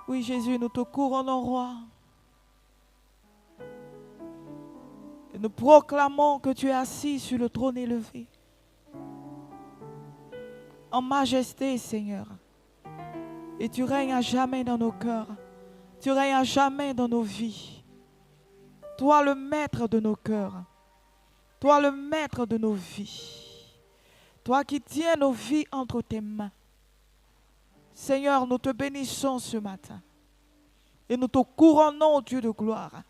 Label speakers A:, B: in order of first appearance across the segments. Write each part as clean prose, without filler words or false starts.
A: Oui, Jésus, nous te couronnons, roi. Et nous proclamons que tu es assis sur le trône élevé. En majesté, Seigneur. Et tu règnes à jamais dans nos cœurs. Tu règnes à jamais dans nos vies. Toi, le maître de nos cœurs. Toi, le maître de nos vies. Toi qui tiens nos vies entre tes mains. Seigneur, nous te bénissons ce matin. Et nous te couronnons, Dieu de gloire.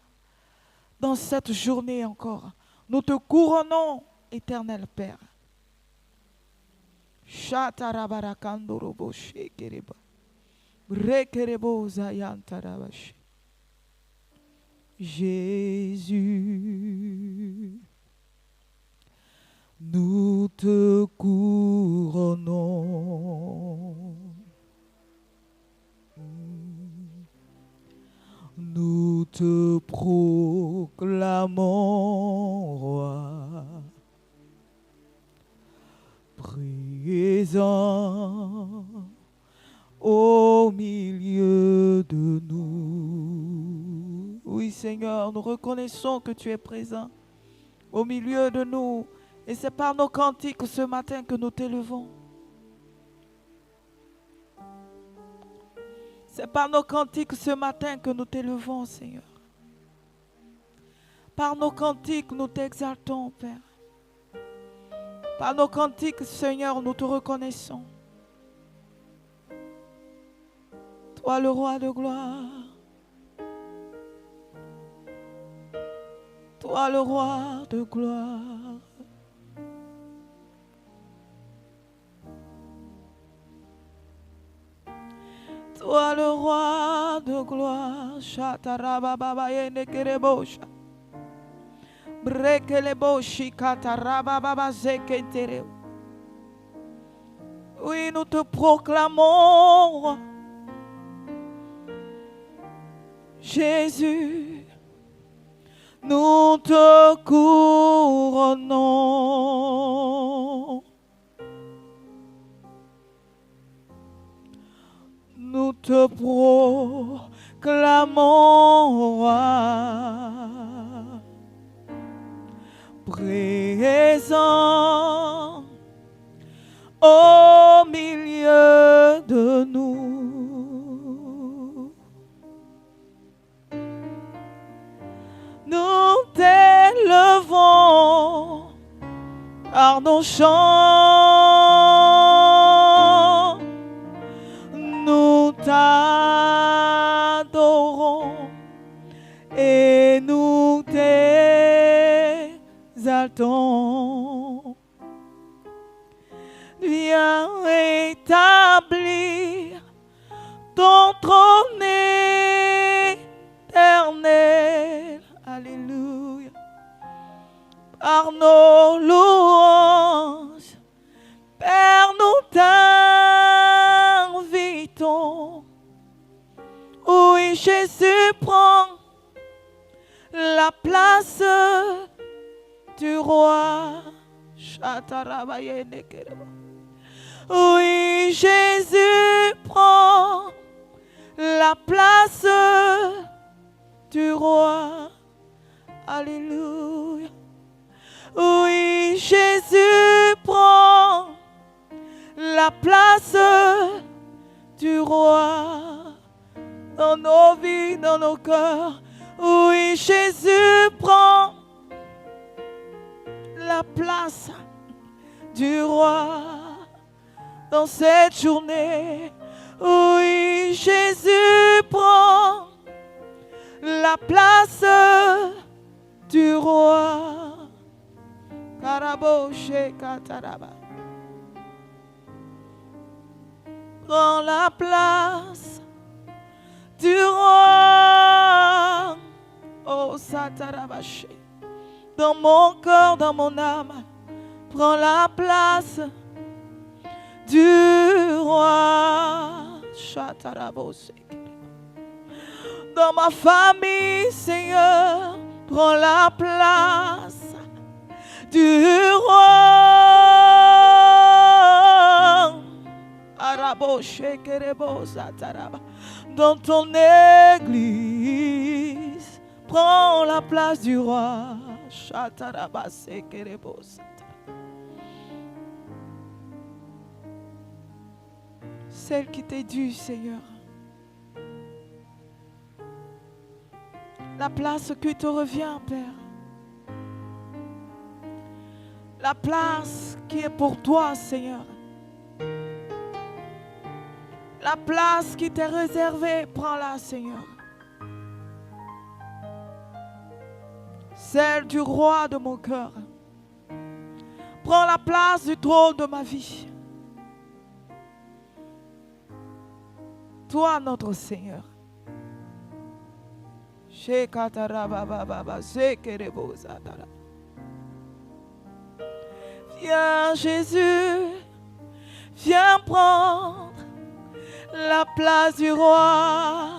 A: Dans cette journée encore, nous te couronnons, éternel Père. Jésus, nous te couronnons. Nous te proclamons, roi, présent au milieu de nous. Oui, Seigneur, nous reconnaissons que tu es présent au milieu de nous. Et c'est par nos cantiques ce matin que nous t'élevons. C'est par nos cantiques ce matin que nous t'élevons, Seigneur. Par nos cantiques, nous t'exaltons, Père. Par nos cantiques, Seigneur, nous te reconnaissons. Toi, le roi de gloire. Toi, le roi de gloire. Toi le roi de gloire, Shatarababa Nekerebosha. Brekeleboshi Katarababa Zeketere. Oui, nous te proclamons, Jésus, nous te couronnons. Nous te proclamons, roi, présent au milieu de nous. Nous t'élevons par nos chants. Nous t'adorons et nous t'exaltons. Viens établir ton trône éternel. Alléluia. Par nos louanges, Père, nous t'invitons. Oui, Jésus prend la place du roi. Oui, Jésus prend la place du roi. Alléluia. Oui, Jésus prend la place du roi dans nos vies, dans nos cœurs. Oui, Jésus prend la place du roi dans cette journée. Oui, Jésus prend la place du roi. Karaboshe Kataraba. Prends la place du roi. Oh Satarabaché. Dans mon cœur, dans mon âme, prends la place du roi. Chatarabosé. Dans ma famille, Seigneur, prends la place du roi. Dans ton église, prends la place du roi. Celle qui t'est due, Seigneur. La place qui te revient, Père. La place qui est pour toi, Seigneur. La place qui t'est réservée, prends-la, Seigneur. Celle du roi de mon cœur. Prends la place du trône de ma vie. Toi, notre Seigneur. Viens, Jésus, viens prendre la place du roi.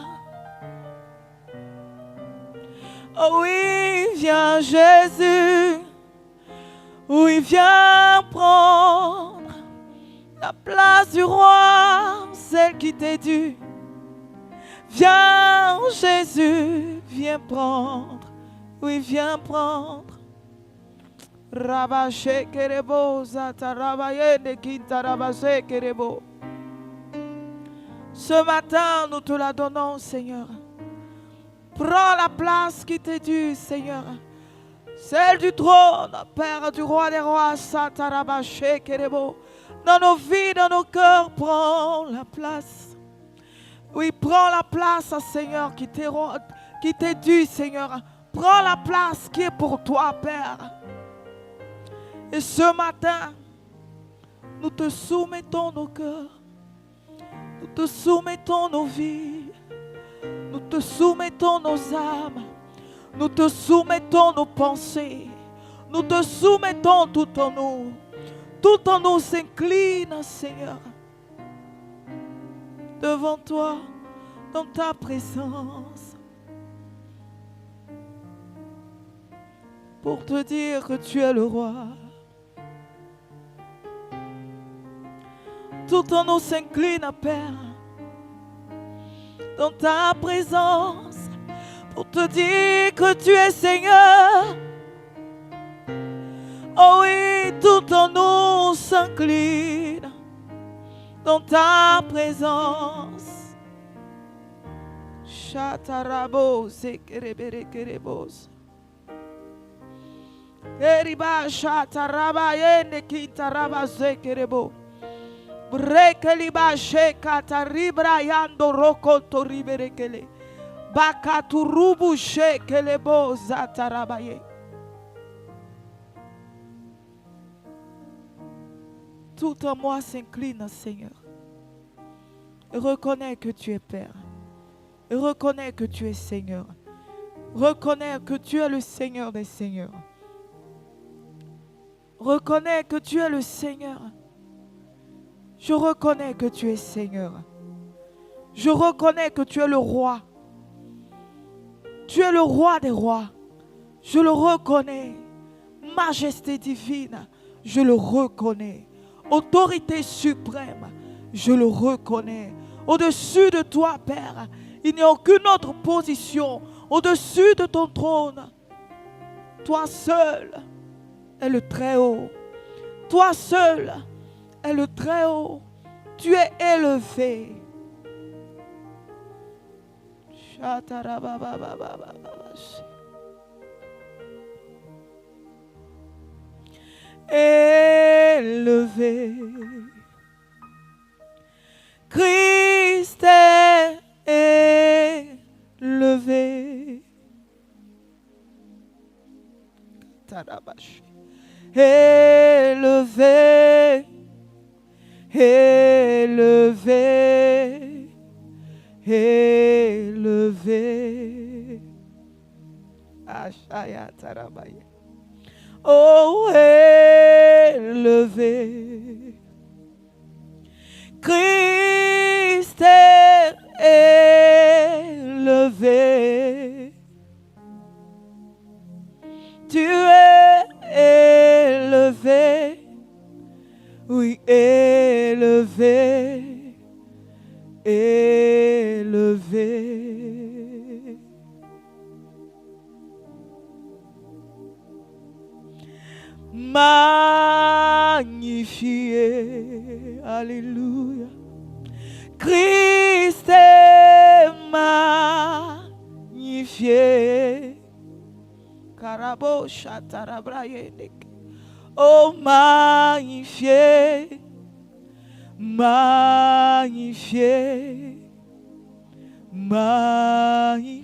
A: Oh oui, viens, Jésus. Oui, viens prendre la place du roi, celle qui t'est due. Viens, Jésus, viens prendre. Oui, viens prendre. Rabashe kerebo, zatarabayende kintarabase kerebo. Ce matin, nous te la donnons, Seigneur. Prends la place qui t'est due, Seigneur. Celle du trône, Père du roi des rois, satarabashe kerebo. Dans nos vies, dans nos cœurs, prends la place. Oui, prends la place, Seigneur, qui t'est due, Seigneur. Prends la place qui est pour toi, Père. Et ce matin, nous te soumettons nos cœurs. Nous te soumettons nos vies. Nous te soumettons nos âmes. Nous te soumettons nos pensées. Nous te soumettons tout en nous. Tout en nous s'incline, Seigneur. Devant toi, dans ta présence, pour te dire que tu es le roi. Tout en nous s'incline, Père, dans ta présence, pour te dire que tu es Seigneur. Oh oui, tout en nous s'incline dans ta présence. Chatarabo sekerebere kerebos. Eriba chataraba yende kitaraba sekerebo. Brekeliba shekataribra yando rokoto riberekele. Bakaturubu shekelebo zatarabaye. Tout en moi s'incline, Seigneur. Et reconnais que tu es Père. Et reconnais que tu es Seigneur. Reconnais que tu es le Seigneur des Seigneurs. Reconnais que tu es le Seigneur. Je reconnais que tu es Seigneur. Je reconnais que tu es le roi. Tu es le roi des rois. Je le reconnais. Majesté divine, je le reconnais. Autorité suprême, je le reconnais. Au-dessus de toi, Père, il n'y a aucune autre position. Au-dessus de ton trône, toi seul est le Très-Haut. Toi seul est le Très-Haut. Tu es élevé. Élevé. Christ est élevé. Élevé. Élevé. Élevé. Ashaya Tarabaye. Oh, élevé. Christ est élevé. Tu es élevé. Oui, élevé. élevé. Magnifié, alléluia. Christ est magnifié. Karabo Shatarabrayenek. Oh, magnifié, magnifié, magnifié.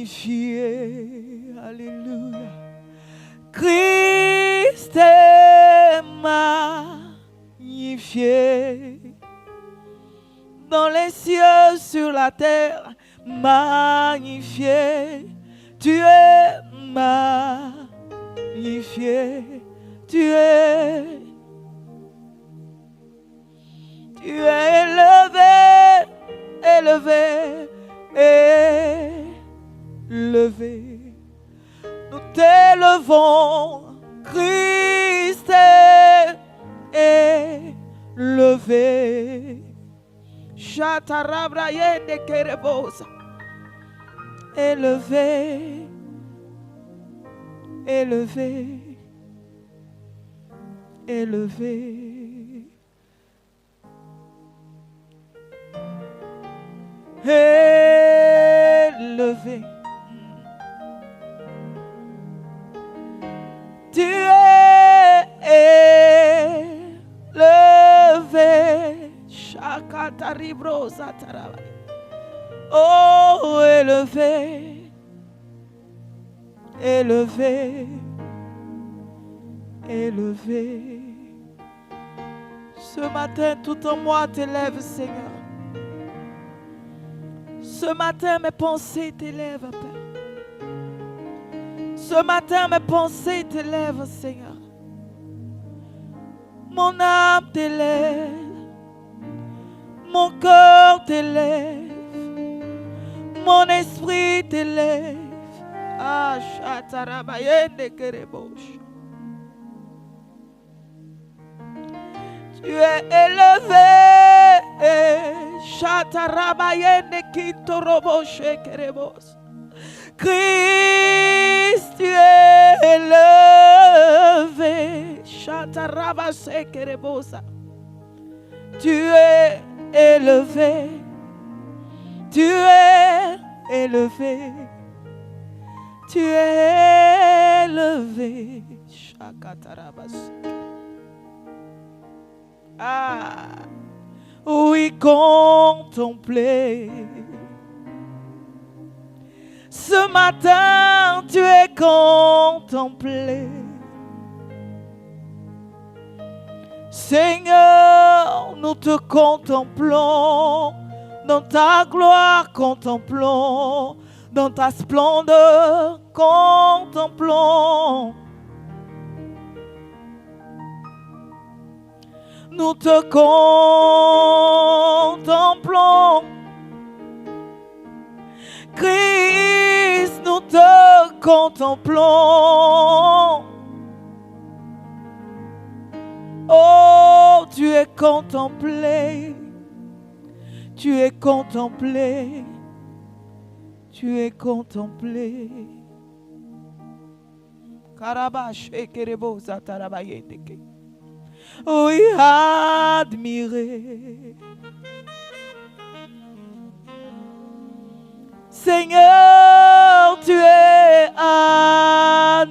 A: Magnifié, alléluia. Christ est magnifié. Dans les cieux, sur la terre, magnifié. Tu es magnifié. Tu es élevé, élevé, élevé. Nous t'élevons, Christ est élevé. Chatarabraye kerebosa. Élevé, élevé, élevé. Élevé. Tu es élevé. Shakataribrosa tarabai. Oh, élevé, élevé, élevé. Ce matin, tout en moi t'élève, Seigneur. Ce matin, mes pensées t'élèvent, Père. Ce matin, mes pensées t'élèvent, Seigneur. Mon âme t'élève. Mon cœur t'élève. Mon esprit t'élève. Ah, Chatarabayende Kerebosh. Tu es élevé. Chatarabayende Kintoroboshe Kerebos. Christ, tu es élevé. Chatarabase Kerebosa. Tu es élevé. Tu es élevé. Tu es élevé. Shakatarabase. Ah, oui, contempler. Ce matin, tu es contemplé. Seigneur, nous te contemplons. Dans ta gloire, contemplons. Dans ta splendeur, contemplons. Nous te contemplons. Christ, nous te contemplons. Oh, tu es contemplé. Tu es contemplé. Tu es contemplé. Karabash ekerebo zatarabayendeke. Oui, admiré. Seigneur, tu es admiré.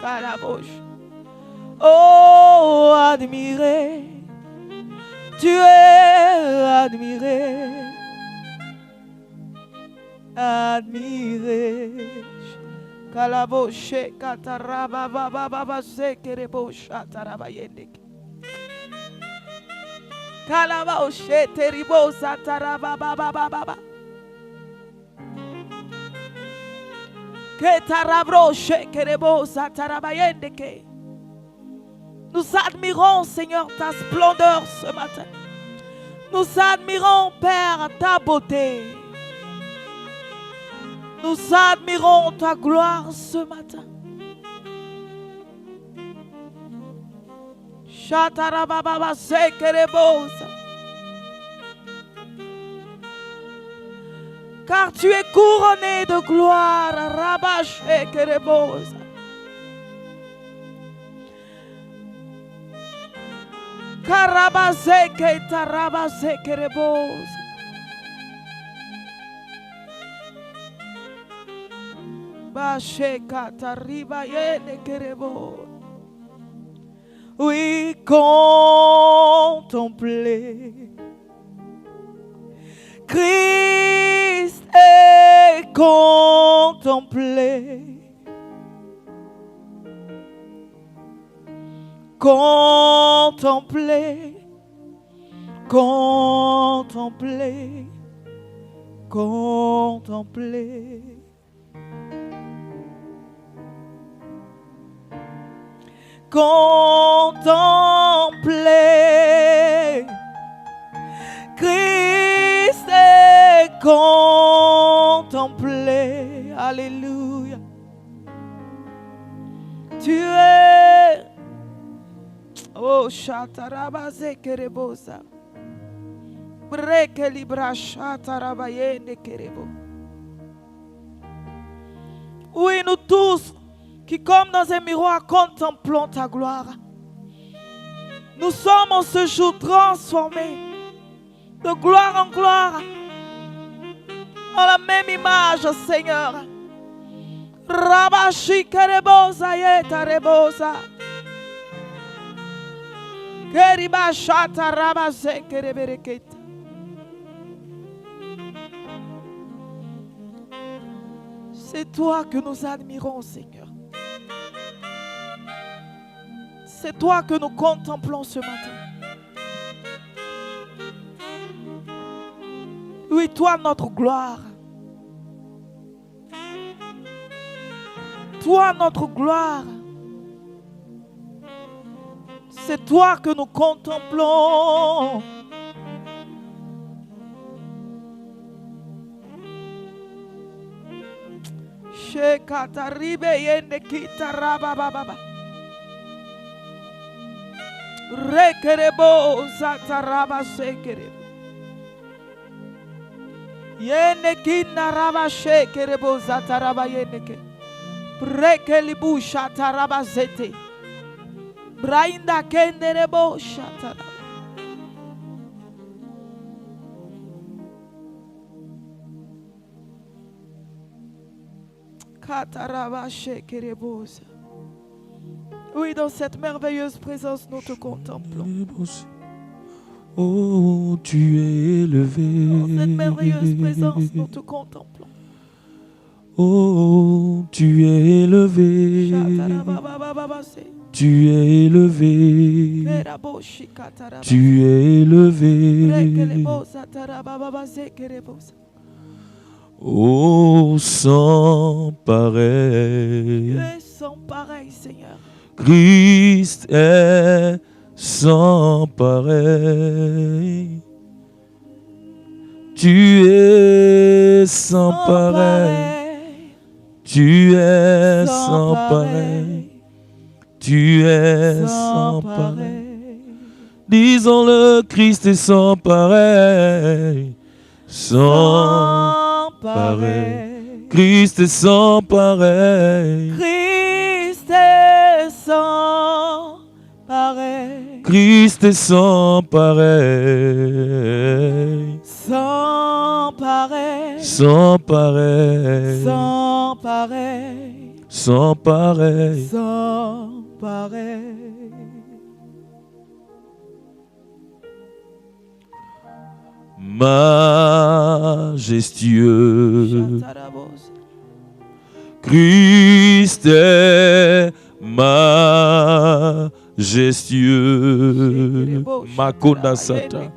A: Karabosh. Oh, admiré. Tu es admiré. Admiré. Kalaboshe kataraba baba baba sekerebosha tarabayendeke. Kalaboshe teribosa taraba baba baba. Ketarabroche kerebosa tarabayendeke. Nous admirons, Seigneur, ta splendeur ce matin. Nous admirons, Père, ta beauté. Nous admirons ta gloire ce matin. Shatarababa sekerebosa. Car tu es couronné de gloire, Rabaché Kerebosa. Karabase Ketarabase Kerebosa. Baché Katariba Yene Kerebo. Oui, contempler Christ est contemplé. Contempler, contempler, contempler. Contempler. Christ est contemplé. Alléluia. Tu es. Oh, Shatarabase Kerebosa. Breke libra Shatarabayene Kerebo. Oui, nous tous, qui comme dans un miroir contemplons ta gloire, nous sommes en ce jour transformés de gloire en gloire, en la même image, Seigneur. Rabashi Kerebosa Yeta Rebosa. Keribashata Rabase Kerebereketa. C'est toi que nous admirons, Seigneur. C'est toi que nous contemplons ce matin. Oui, toi notre gloire. Toi notre gloire. C'est toi que nous contemplons. Shekataribe yende kitaraba baba. Rekerebo zataraba sekerebo. Yende kinaraba shekerebo zataraba yende. Rekelibu shataraba zete. Brainda kenderebo shataraba. Kataraba shekerebosa. Oui, dans cette merveilleuse présence, nous te contemplons.
B: Oh, tu es élevé.
A: Dans cette merveilleuse présence, nous te contemplons.
B: Oh, tu es élevé. Tu es élevé. Tu es élevé. Oh, sans pareil.
A: Tu es sans pareil, Seigneur.
B: Christ est sans pareil. Tu es sans pareil. Tu es sans pareil. Tu es sans pareil. Disons-le, Christ est sans pareil. Sans pareil. Christ est sans pareil.
A: Christ est sans pareil.
B: Christ est sans pareil.
A: Sans pareil.
B: Sans pareil.
A: Sans pareil.
B: Sans pareil.
A: Sans pareil.
B: Majestueux. Christ est majestueux. Makonda Sata.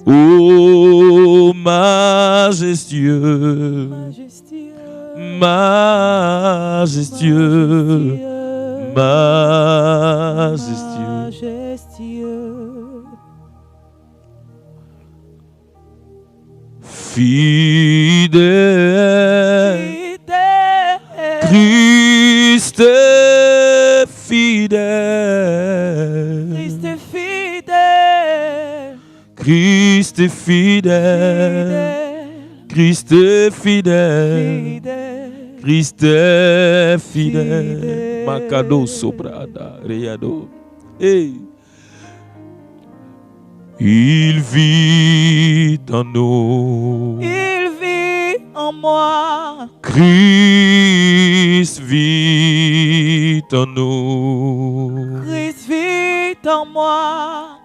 B: Oh, majestueux. Majestueux. Majestueux. Fidèle. Christ est fidèle. Christ est fidèle. Christ est fidèle. Makado sobrada reado. Hey. Il vit en nous.
A: Il vit en moi.
B: Christ vit en nous.
A: Christ vit en moi.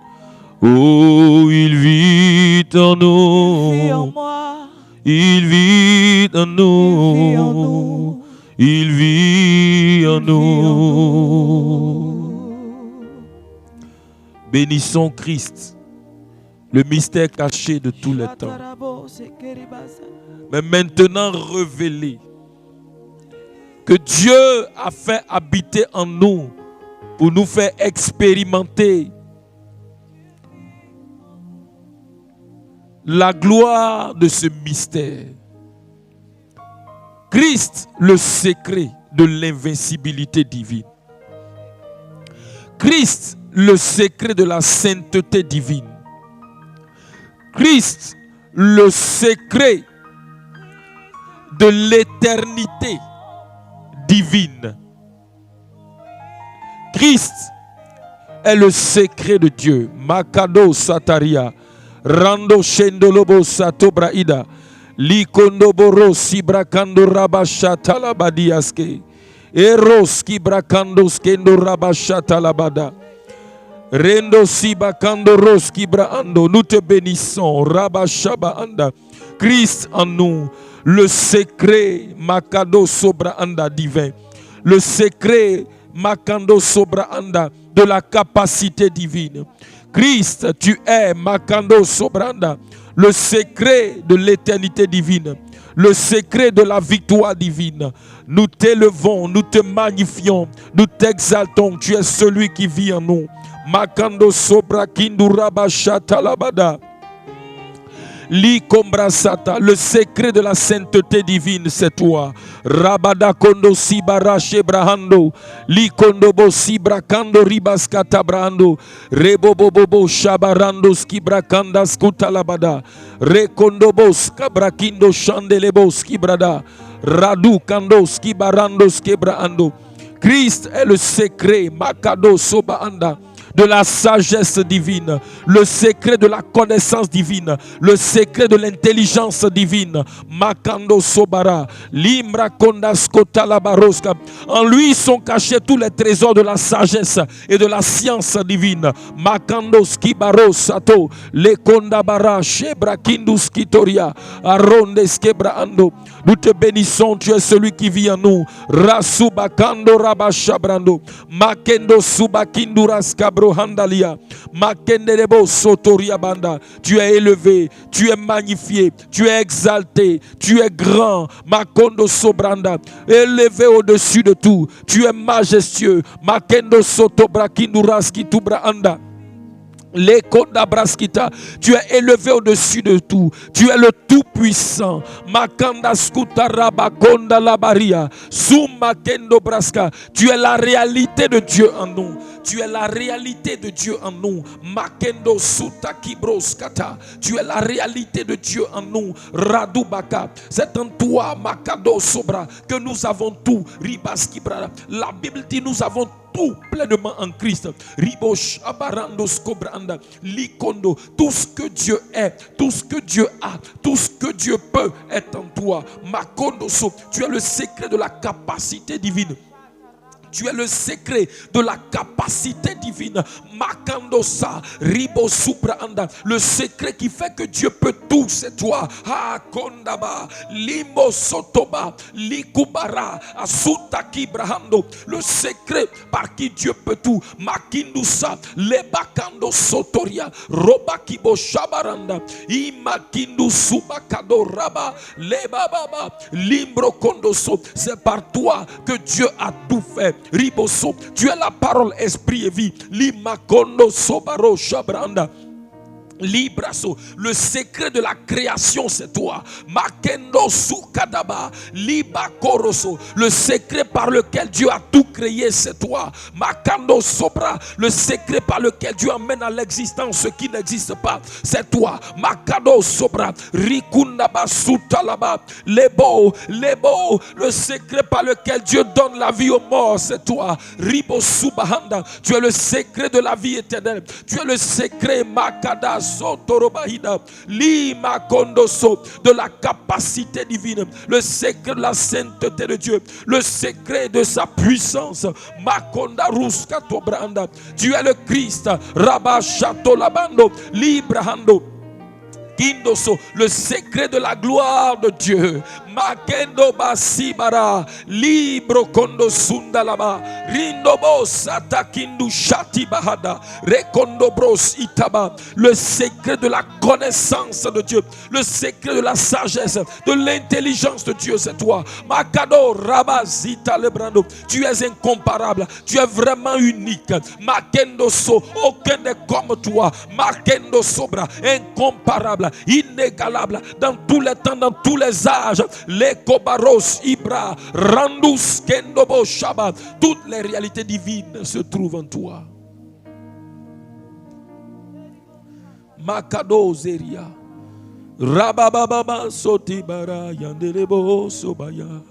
B: Oh, il vit en nous.
A: Il vit en moi.
B: Il vit en nous. Il vit en nous. Bénissons Christ, le mystère caché de tous les temps, mais maintenant révélé, que Dieu a fait habiter en nous pour nous faire expérimenter la gloire de ce mystère. Christ, le secret de l'invincibilité divine. Christ, le secret de la sainteté divine. Christ, le secret de l'éternité divine. Christ est le secret de Dieu. Makado Sataria, Rando Shendolobo Satobraida, Likondoboro Sibrakando Rabashata Labadiaske, Eros Kibrakando Skendo Rabashata Labada. Rendo Sibakando Roski Braando, nous te bénissons, Rabashaba Anda. Christ en nous, le secret Makado Sobra Anda divin, le secret Makando Sobra Anda de la capacité divine. Christ, tu es Makando Sobranda, le secret de l'éternité divine, le secret de la victoire divine. Nous t'élevons, nous te magnifions, nous t'exaltons. Tu es celui qui vit en nous. Makando Sobra Kinduraba Shatalabada. Li Kombrasata, le secret de la sainteté divine, c'est toi. Rabada Kondo Sibara Shebrahando, Li Kondobo Sibrakando Ribaskata Brando, Rebobobo Shabarando Skibrakanda Skutalabada, Rekondobos Kabrakindo Chandelebos Kibrada, Radu Kandos Kibarandos Kebraando. Christ est le secret, Makado Sobaanda, de la sagesse divine, le secret de la connaissance divine, le secret de l'intelligence divine. Makando Sobara, Limra Kondaskota Labaroska. En lui sont cachés tous les trésors de la sagesse et de la science divine. Makando Skibaro Sato, Le Kondabara, Shebra Kindus Kitoria, Aronde Skebraando. Nous te bénissons, tu es celui qui vit en nous. Rasubakando Rabashabrando, Makendo Subakinduras Kabro Handalia, Makenderebo Sotoria Banda. Tu es élevé, tu es magnifié, tu es exalté, tu es grand. Makondo Sobranda, élevé au-dessus de tout. Tu es majestueux. Makendo Sotobra Kinduraski Tubraanda. Tu es élevé au-dessus de tout. Tu es le tout-puissant. Makanda Skutaraba Konda Labaria. Suma Kendo Braska. Tu es la réalité de Dieu en nous. Tu es la réalité de Dieu en nous. Makendo Sutakibroskata. Tu es la réalité de Dieu en nous. Radubaka. C'est en toi, Makado Sobra, que nous avons tout. Ribaskibra. La Bible dit nous avons tout pleinement en Christ. Ribosh Abarandos Kobranda. Likondo. Tout ce que Dieu est, tout ce que Dieu a, tout ce que Dieu peut est en toi. Makondo So. Tu es le secret de la capacité divine. Tu es le secret de la capacité divine. Makandosa, Ribo Supraanda. Le secret qui fait que Dieu peut tout, c'est toi. Ha Kondaba, Limbo Sotoba, Likubara, Asutaki Brahando. Le secret par qui Dieu peut tout. Makindusa, Lebakando Sotoria, Robakibo Shabaranda, Imakindu Subakado Raba, Lebababa, Limbro Kondoso. C'est par toi que Dieu a tout fait. Riboso, tu es la parole, esprit et vie. Limakondo Sobaro Shabranda. Libraso, le secret de la création c'est toi. Makendo sukadaba, libakoroso, le secret par lequel Dieu a tout créé c'est toi. Makando sobra, le secret par lequel Dieu amène à l'existence ce qui n'existe pas c'est toi. Makado sobra, rikundaba sutalaba, lebo, le secret par lequel Dieu donne la vie aux morts c'est toi. Ribo subahanda, tu es le secret de la vie éternelle. Tu es le secret makada de la capacité divine, le secret de la sainteté de Dieu, le secret de sa puissance. Tu es le Christ, Rabba Chateau Labando, Librahando. Kindoso, le secret de la gloire de Dieu. Makendo basibara, libro kondo sundalaba, rindobo satakindu shati bahada, rekondo bros itaba, le secret de la connaissance de Dieu, le secret de la sagesse, de l'intelligence de Dieu, c'est toi. Makado rabazita lebrando, tu es incomparable, tu es vraiment unique. Makendo so, aucun n'est comme toi. Makendo sobra, incomparable, inégalable dans tous les temps, dans tous les âges. Les kobaros ibra randus kendobo shaba, toutes les réalités divines se trouvent en toi. Makado zeria rabababa sotibara yandelebo sobaya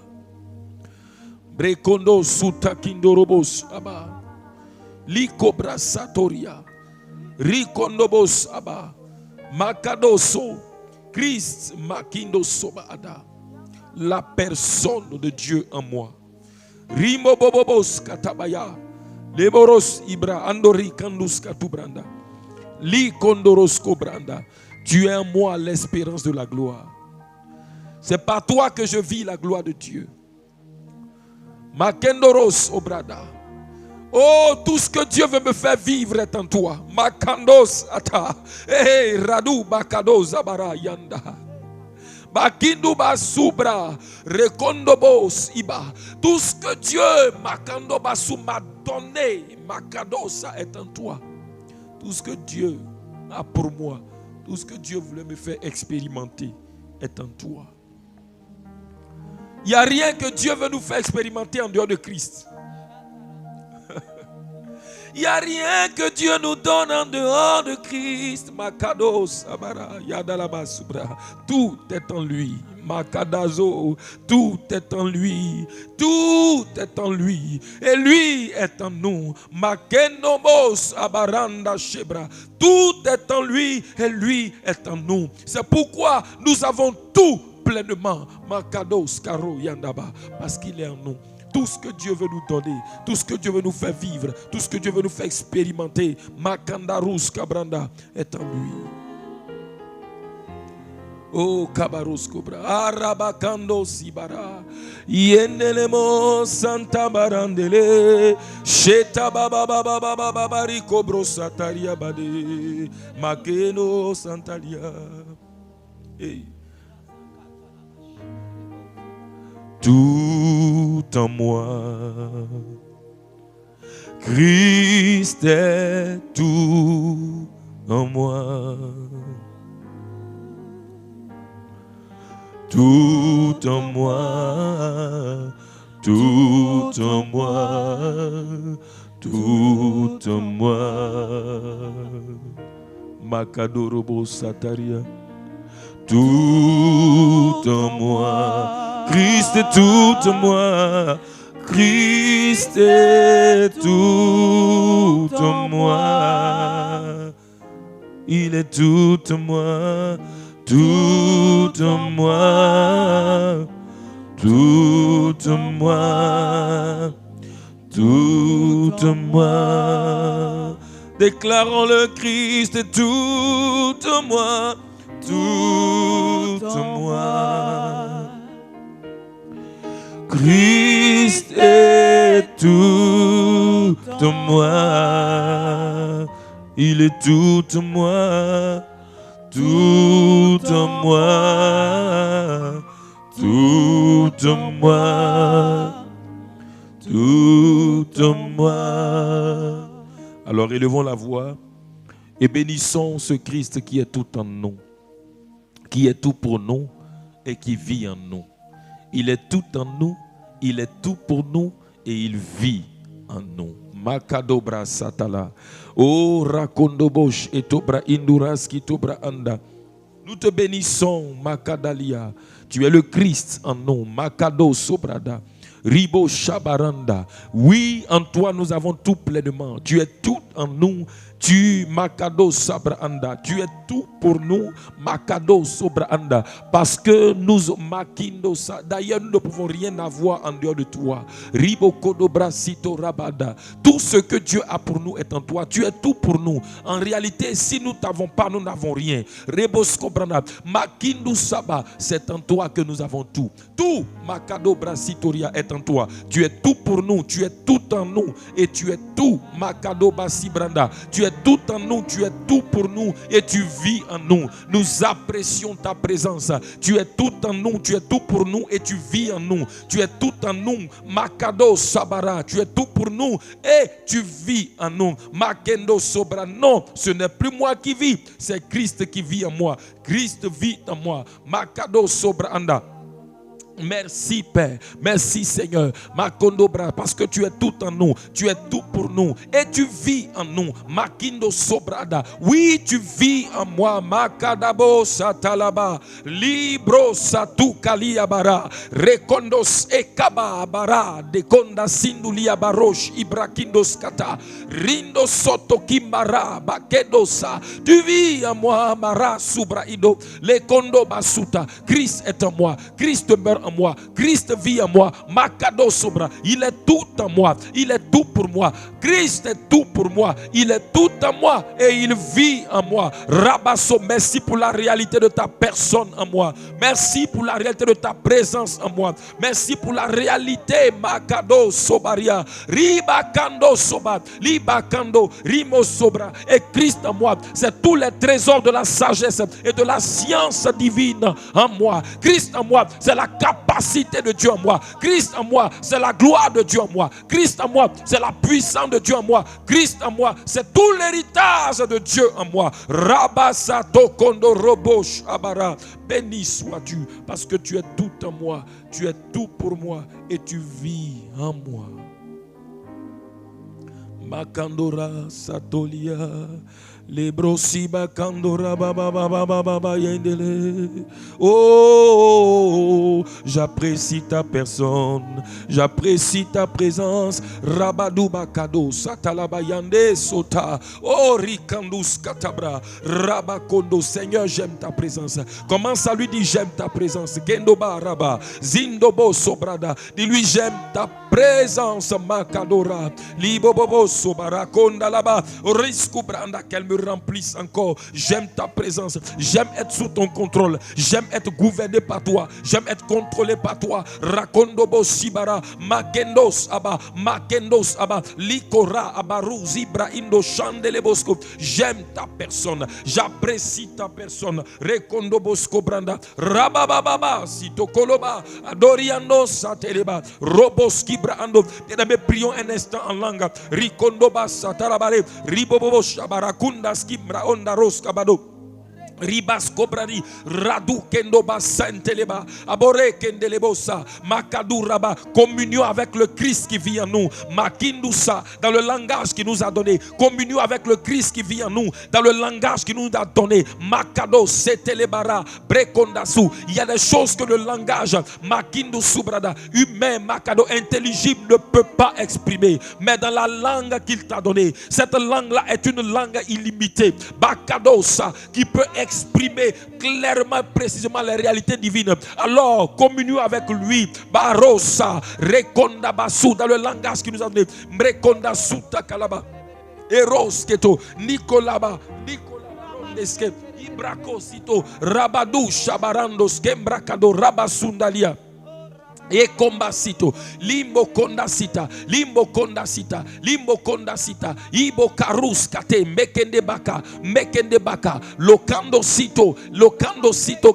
B: brekondo sutakindorobos aba likobra satoria rikondobos aba makadoso Christ makindo sobaada, la personne de Dieu en moi. Rimobobobos katabaya leboros ibra andori kandus katubranda li kondoros kobranda. Tu es en moi l'espérance de la gloire. C'est par toi que je vis la gloire de Dieu. Makendoros obrada. Oh, tout ce que Dieu veut me faire vivre est en toi. Makandos ata. Hey, radu bakado zabara yanda. Bakindu basubra rekondobos iba. Tout ce que Dieu makando basu m'a donné, makadosa est en toi. Tout ce que Dieu a pour moi, tout ce que Dieu voulait me faire expérimenter est en toi. Il n'y a rien que Dieu veut nous faire expérimenter en dehors de Christ. Il n'y a rien que Dieu nous donne en dehors de Christ. Makados, Abara, Yadalaba Subra. Tout est en lui. Makadazo, tout est en lui. Tout est en lui. Et lui est en nous. Makenomos, Abaranda Shebra. Tout est en lui et lui est en nous. C'est pourquoi nous avons tout pleinement. Makados, Karo, Yandaba. Parce qu'il est en nous. Tout ce que Dieu veut nous donner, tout ce que Dieu veut nous faire vivre, tout ce que Dieu veut nous faire expérimenter, Makandarus Kabranda est en lui. Oh Kabarus Kobra, Arabakando Sibara, Yenelemo Santa Barandele, Sheta Baba Baba Baba Babari Kobro Sataria Bade, Makeno Santalia. Hey. Tout en moi, Christ est tout en moi. Tout en moi, tout en moi, tout en moi. Makadorobo Sataria. Tout en moi. Christ est tout en moi, Christ est tout en moi, il est tout en moi, tout en moi, tout en moi, tout en moi. Déclarons le Christ est tout en moi, tout en moi. Christ est tout en moi, il est tout en moi, tout en moi, tout en moi, tout en moi. Alors élevons la voix Et bénissons ce Christ qui est tout en nous, qui est tout pour nous et qui vit en nous. Il est tout en nous, il est tout pour nous et il vit en nous. Makadobra satala. Oh rakondobosh etobra induras kitobra anda. Nous te bénissons, Makadalia. Tu es le Christ en nous, Makado sobrada. Ribo shabaranda. Oui, en toi nous avons tout pleinement. Tu es tout en nous. Tu Makado Sabranda, tu es tout pour nous, Makado Sobranda, parce que nous Makindo sa. D'ailleurs, nous ne pouvons rien avoir en dehors de toi. Ribo Kodobra Sito Rabada. Tout ce que Dieu a pour nous est en toi. Tu es tout pour nous. En réalité, si nous ne t'avons pas, nous n'avons rien. Rebo Skobranda, Makindo Saba, c'est en toi que nous avons tout. Tout Makado Brasitoria est en toi. Tu es tout pour nous, tu es tout en nous et tu es tout Makado Basibranda. Tu es tout en nous, tu es tout pour nous et tu vis en nous. Nous apprécions ta présence. Tu es tout en nous, tu es tout pour nous et tu vis en nous. Tu es tout en nous, Makado Sabara. Tu es tout pour nous et tu vis en nous. Makendo Sobra. Non, ce n'est plus moi qui vis, c'est Christ qui vit en moi. Christ vit en moi. Makado Sobra Anda. Merci Père, merci Seigneur, Makondo Bra, parce que tu es tout en nous, tu es tout pour nous et tu vis en nous. Makindo Sobrada, oui tu vis en moi. Makadabo Satalaba, Libro Satu Kaliabara, Rekondos Ekaba Bara, Dekonda Sindulia Barosh, Ibrakindos Kata, Rindo Soto Kimbara, Bakedosa, tu vis en moi, Mara Subraido, Lekondo Basuta. Christ est en moi, Christ demeure en moi, Christ vit en moi. Makado Sobra, il est tout en moi, il est tout pour moi. Christ est tout pour moi, il est tout en moi et il vit en moi. Rabasso, merci pour la réalité de ta personne en moi. Merci pour la réalité de ta présence en moi. Merci pour la réalité, Makado Sobaria, Ribakando Soba, Libakando, Rimo Sobra et Christ en moi. C'est tous les trésors de la sagesse et de la science divine en moi. Christ en moi, c'est la capacité de Dieu en moi. Christ en moi, c'est la gloire de Dieu en moi. Christ en moi, c'est la puissance de Dieu en moi. Christ en moi, c'est tout l'héritage de Dieu en moi. Rabasato Kondo Robosh Abara. Béni sois-tu parce que tu es tout en moi. Tu es tout pour moi et tu vis en moi. Makandora Satolia. Les brosi bakandora baba baba baba yendele. Oh, j'apprécie ta personne, j'apprécie ta présence. Rabadou bakado satalaba yande sota. Oh rikandus katabra rabakondo. Seigneur, j'aime ta présence. Commence à lui dire j'aime ta présence. Gendoba raba zindobo sobrada. Dis-lui j'aime ta présence. Makadora libobobo sobara konda laba risku branda. Qu'elle me remplisse encore. J'aime ta présence. J'aime être sous ton contrôle. J'aime être gouverné par toi. J'aime être contrôlé par toi. Rakondobo sibara makendos aba likora abaru zibra indo chandelebosco. J'aime ta personne. J'apprécie ta personne. Rekondobosco branda rabababa sitokoloba adoriano sateleba roboski brando. Bien-aimés, prions un instant en langue. Rikondoba satarabare ribobobo shabarakunda skibra onda roskabado. Ribas kobrani radu kendo basenteleba abore kendelebosa makaduraba. Communion avec le Christ qui vit en nous. Makindusa dans le langage qu'il nous a donné. Communion avec le Christ qui vit en nous dans le langage qu'il nous a donné. Makado setelebara brekondasu. Il y a des choses que le langage makindu subrada humain makado intelligible ne peut pas exprimer, mais dans la langue qu'il t'a donnée, cette langue là est une langue illimitée. Bakadosa qui peut exprimer clairement, précisément les réalités divines. Alors, communion avec lui. Barosa, Rekonda Basu, dans le langage qu'il nous a donné. Mrekonda Suta Kalaba. Eros Keto, Nicolaba, Nicolaba, Ibrako Sito, Rabadou, Shabarandos, Kembrakado, Rabasundalia. E kombasito, limbo konda sita, ibo karus kate, mekende baka, lokando sito,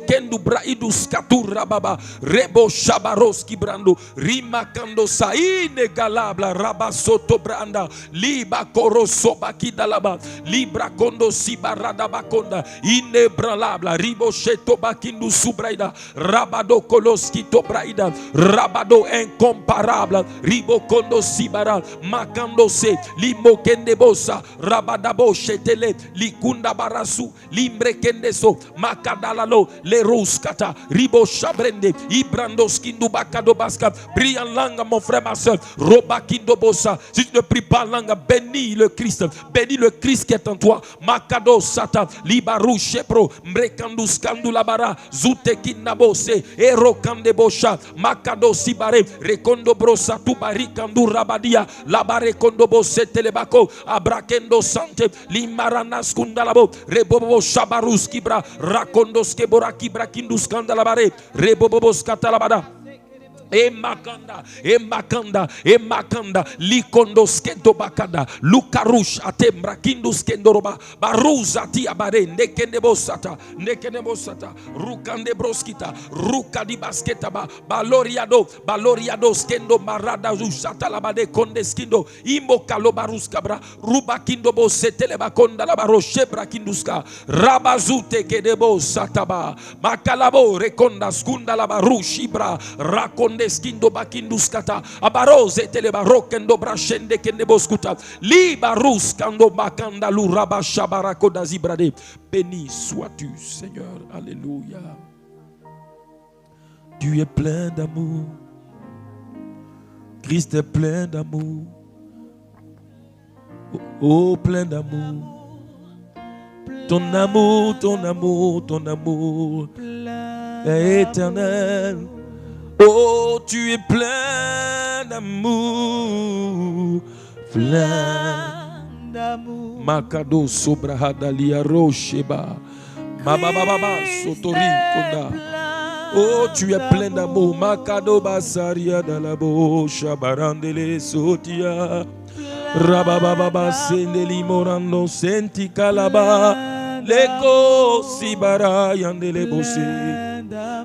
B: kendu braidus katura baba, rebo shabaros kibrando, rima kando sa, inegalabla, rabasoto branda, liba koroso bakidalaba, libra kondo sibarada bakonda, inebralabla, ribo sheto bakindu subraida, rabado koloskito braida, Rabado incomparable, Ribokondo Sibara, Makando Se, Limo Kendebosa, Rabadabo Shetele, Likunda Barasu, Limbre Kendeso, Makadalalo, Leruskata, Ribo Shabrende, Ibrando Skindu Bakado Baska, Brian Langa, mon frère, ma soeur, Robakindo Bosa. Si tu ne pries pas Langa, bénis le Christ qui est en toi, Makado Sata, Libaru Shepro, Mrekandus Kandulabara, Zutekinabose, Ero Kandebosha, Makado Sibare, Rekondo Brosa, Tubari Kandu Rabadia, Labare Kondobo Setelebako, Abrakendo Sante, Limaranas Kundalabo, Rebobo Shabarus Kibra, Rakondos Kebora Kibra Kindus Kandalabare, Rebobos Katalabada. E makanda, likondos kendo bakanda, lukarush atembra kindus kendoroba, baruza ti abare, nekendebosata, rukande broskita, rukadi basketa ba, baloriado skendo marada usata labade kondeskindo, imbo kalobarus kabra, ruba kindo bo seteleba konda la baroshe brakinduska, rabazute kedebo sataba, makalabo rekonda skunda la barushibra, rakonde Skindo bakinduskata abaroze telebarokendo brashende kendeboskuta libarus kando bakanda luraba shabarako dazibrade. Béni sois-tu, Seigneur. Alléluia. Tu es plein d'amour. Christ est plein d'amour. Oh, plein d'amour. Ton amour est éternel. Oh, tu es plein d'amour, plein d'amour. Makado sobrahadalia rosheba, mababa sotori konda. Oh, tu es plein d'amour, Makado basaria dalabo shabarandele sotia, rabababa sendeli morando senti kalaba, leko sibara yandele bose.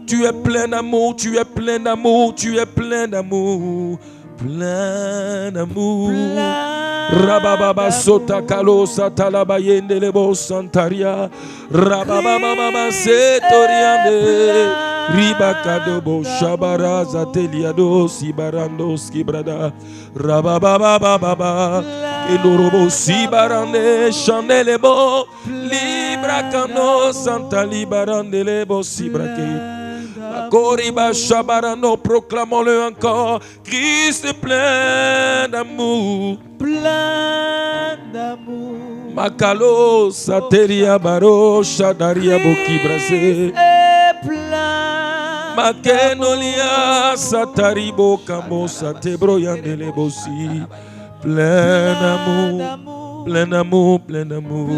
B: Tu es plein d'amour, tu es plein d'amour, tu es plein d'amour, plein d'amour. Rabababa sota kalosa talabayende lebo santaria. Rabababa setoriande. Ribakadobo shabaraza teliado sibarando skibrada. Rabababa elorobo sibarande chanelebo. Libra cano santa libarande lebo sibrake. Koriba Shabarano, proclamons-le encore. Christ est plein d'amour.
A: Plein d'amour.
B: Makalo Sateria Baro Shadaria Boki Brase. Makenolia Sataribo Kamo Satebro Yandele Bossi. Plein d'amour. Plein d'amour, plein d'amour.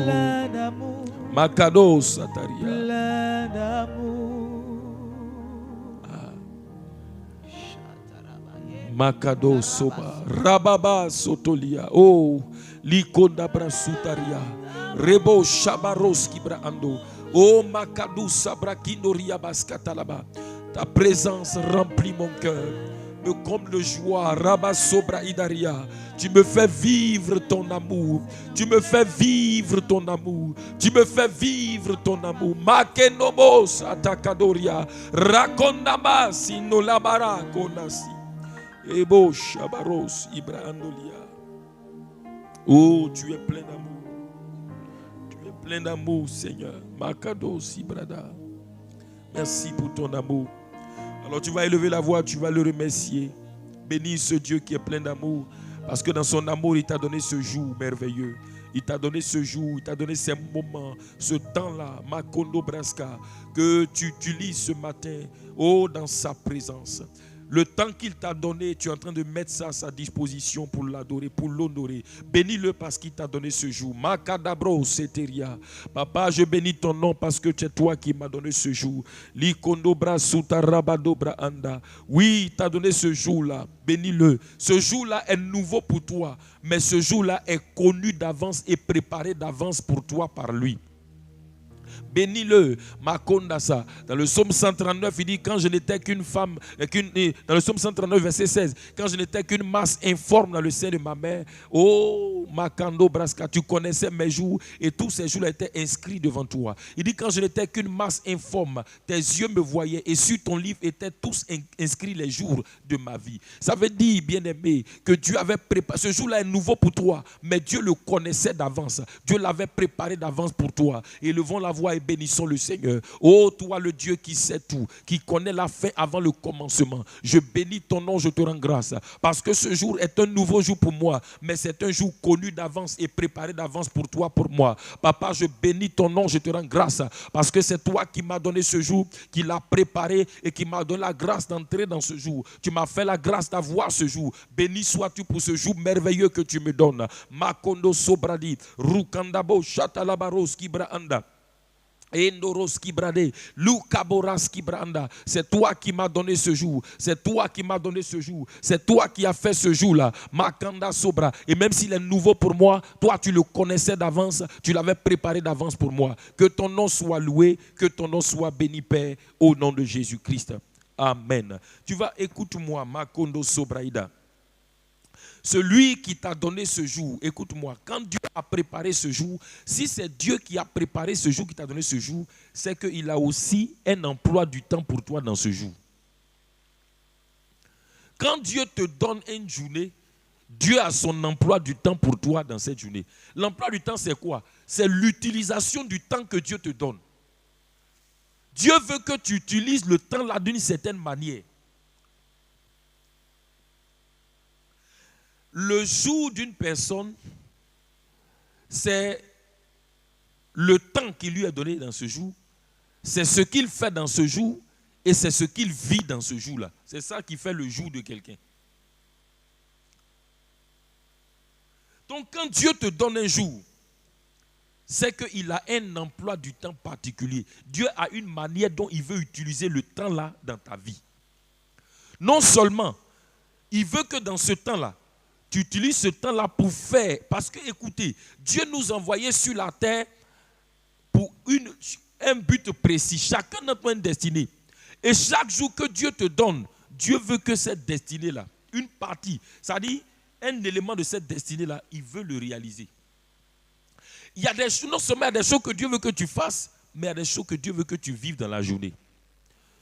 B: Makado Sataria.
A: Plein d'amour.
B: Makado soba, rababa sotolia, oh, likonda brasutaria, rebo shabaroski braando, oh, makadu sabrakindo riabaskatalaba. Ta présence remplit mon cœur, me comble de joie, rabasobra idaria. Tu me fais vivre ton amour, tu me fais vivre ton amour, tu me fais vivre ton amour. Makenomos atakadoria, rakondama sinolabara konasi. Ebo Shabaros Ibrahandolia. Oh, tu es plein d'amour. Tu es plein d'amour, Seigneur. Makados Ibrada. Merci pour ton amour. Alors tu vas élever la voix, tu vas le remercier. Bénis ce Dieu qui est plein d'amour. Parce que dans son amour, il t'a donné ce jour merveilleux. Il t'a donné ce jour, il t'a donné ces moments, ce temps-là, Makondo Braska, que tu utilises ce matin, oh, dans sa présence. Le temps qu'il t'a donné, tu es en train de mettre ça à sa disposition pour l'adorer, pour l'honorer. Bénis-le parce qu'il t'a donné ce jour. Makadabro seteria. Papa, je bénis ton nom parce que c'est toi qui m'as donné ce jour. Likondobra sutarabadobra anda. Oui, il t'a donné ce jour-là. Bénis-le. Ce jour-là est nouveau pour toi, mais ce jour-là est connu d'avance et préparé d'avance pour toi par lui. Bénis-le, Makondasa. Dans le psaume 139, il dit, quand je n'étais qu'une femme, dans le psaume 139, verset 16, quand je n'étais qu'une masse informe dans le sein de ma mère, oh, Makando Braska, tu connaissais mes jours et tous ces jours étaient inscrits devant toi. Il dit, quand je n'étais qu'une masse informe, tes yeux me voyaient et sur ton livre étaient tous inscrits les jours de ma vie. Ça veut dire, bien-aimé, que Dieu avait préparé, ce jour-là est nouveau pour toi, mais Dieu le connaissait d'avance. Dieu l'avait préparé d'avance pour toi. Élevons la voix et bénissons le Seigneur. Oh, toi le Dieu qui sait tout, qui connaît la fin avant le commencement. Je bénis ton nom, je te rends grâce. Parce que ce jour est un nouveau jour pour moi, mais c'est un jour connu d'avance et préparé d'avance pour toi, pour moi. Papa, je bénis ton nom, je te rends grâce. Parce que c'est toi qui m'as donné ce jour, qui l'as préparé et qui m'a donné la grâce d'entrer dans ce jour. Tu m'as fait la grâce d'avoir ce jour. Béni sois-tu pour ce jour merveilleux que tu me donnes. Makondo Sobradi, Rukandabo, Chatalabaros, Kibraanda. C'est toi qui m'as donné ce jour. C'est toi qui m'as donné ce jour. C'est toi qui as fait ce jour-là. Makanda Sobra. Et même s'il est nouveau pour moi, toi tu le connaissais d'avance. Tu l'avais préparé d'avance pour moi. Que ton nom soit loué. Que ton nom soit béni, Père, au nom de Jésus-Christ. Amen. Tu vas, écoute-moi, Makondo Sobraïda. Celui qui t'a donné ce jour, écoute-moi, quand Dieu a préparé ce jour, si c'est Dieu qui a préparé ce jour, qui t'a donné ce jour, c'est qu'il a aussi un emploi du temps pour toi dans ce jour. Quand Dieu te donne une journée, Dieu a son emploi du temps pour toi dans cette journée. L'emploi du temps, c'est quoi? C'est l'utilisation du temps que Dieu te donne. Dieu veut que tu utilises le temps là d'une certaine manière. Le jour d'une personne, c'est le temps qui lui est donné dans ce jour, c'est ce qu'il fait dans ce jour et c'est ce qu'il vit dans ce jour-là. C'est ça qui fait le jour de quelqu'un. Donc quand Dieu te donne un jour, c'est qu'il a un emploi du temps particulier. Dieu a une manière dont il veut utiliser le temps-là dans ta vie. Non seulement, il veut que dans ce temps-là, tu utilises ce temps-là pour faire. Parce que, écoutez, Dieu nous envoyait sur la terre pour un but précis. Chacun a une destinée. Et chaque jour que Dieu te donne, Dieu veut que cette destinée-là, une partie, c'est-à-dire un élément de cette destinée-là, il veut le réaliser. Il y a des choses, non seulement il y a des choses que Dieu veut que tu fasses, mais il y a des choses que Dieu veut que tu vives dans la journée.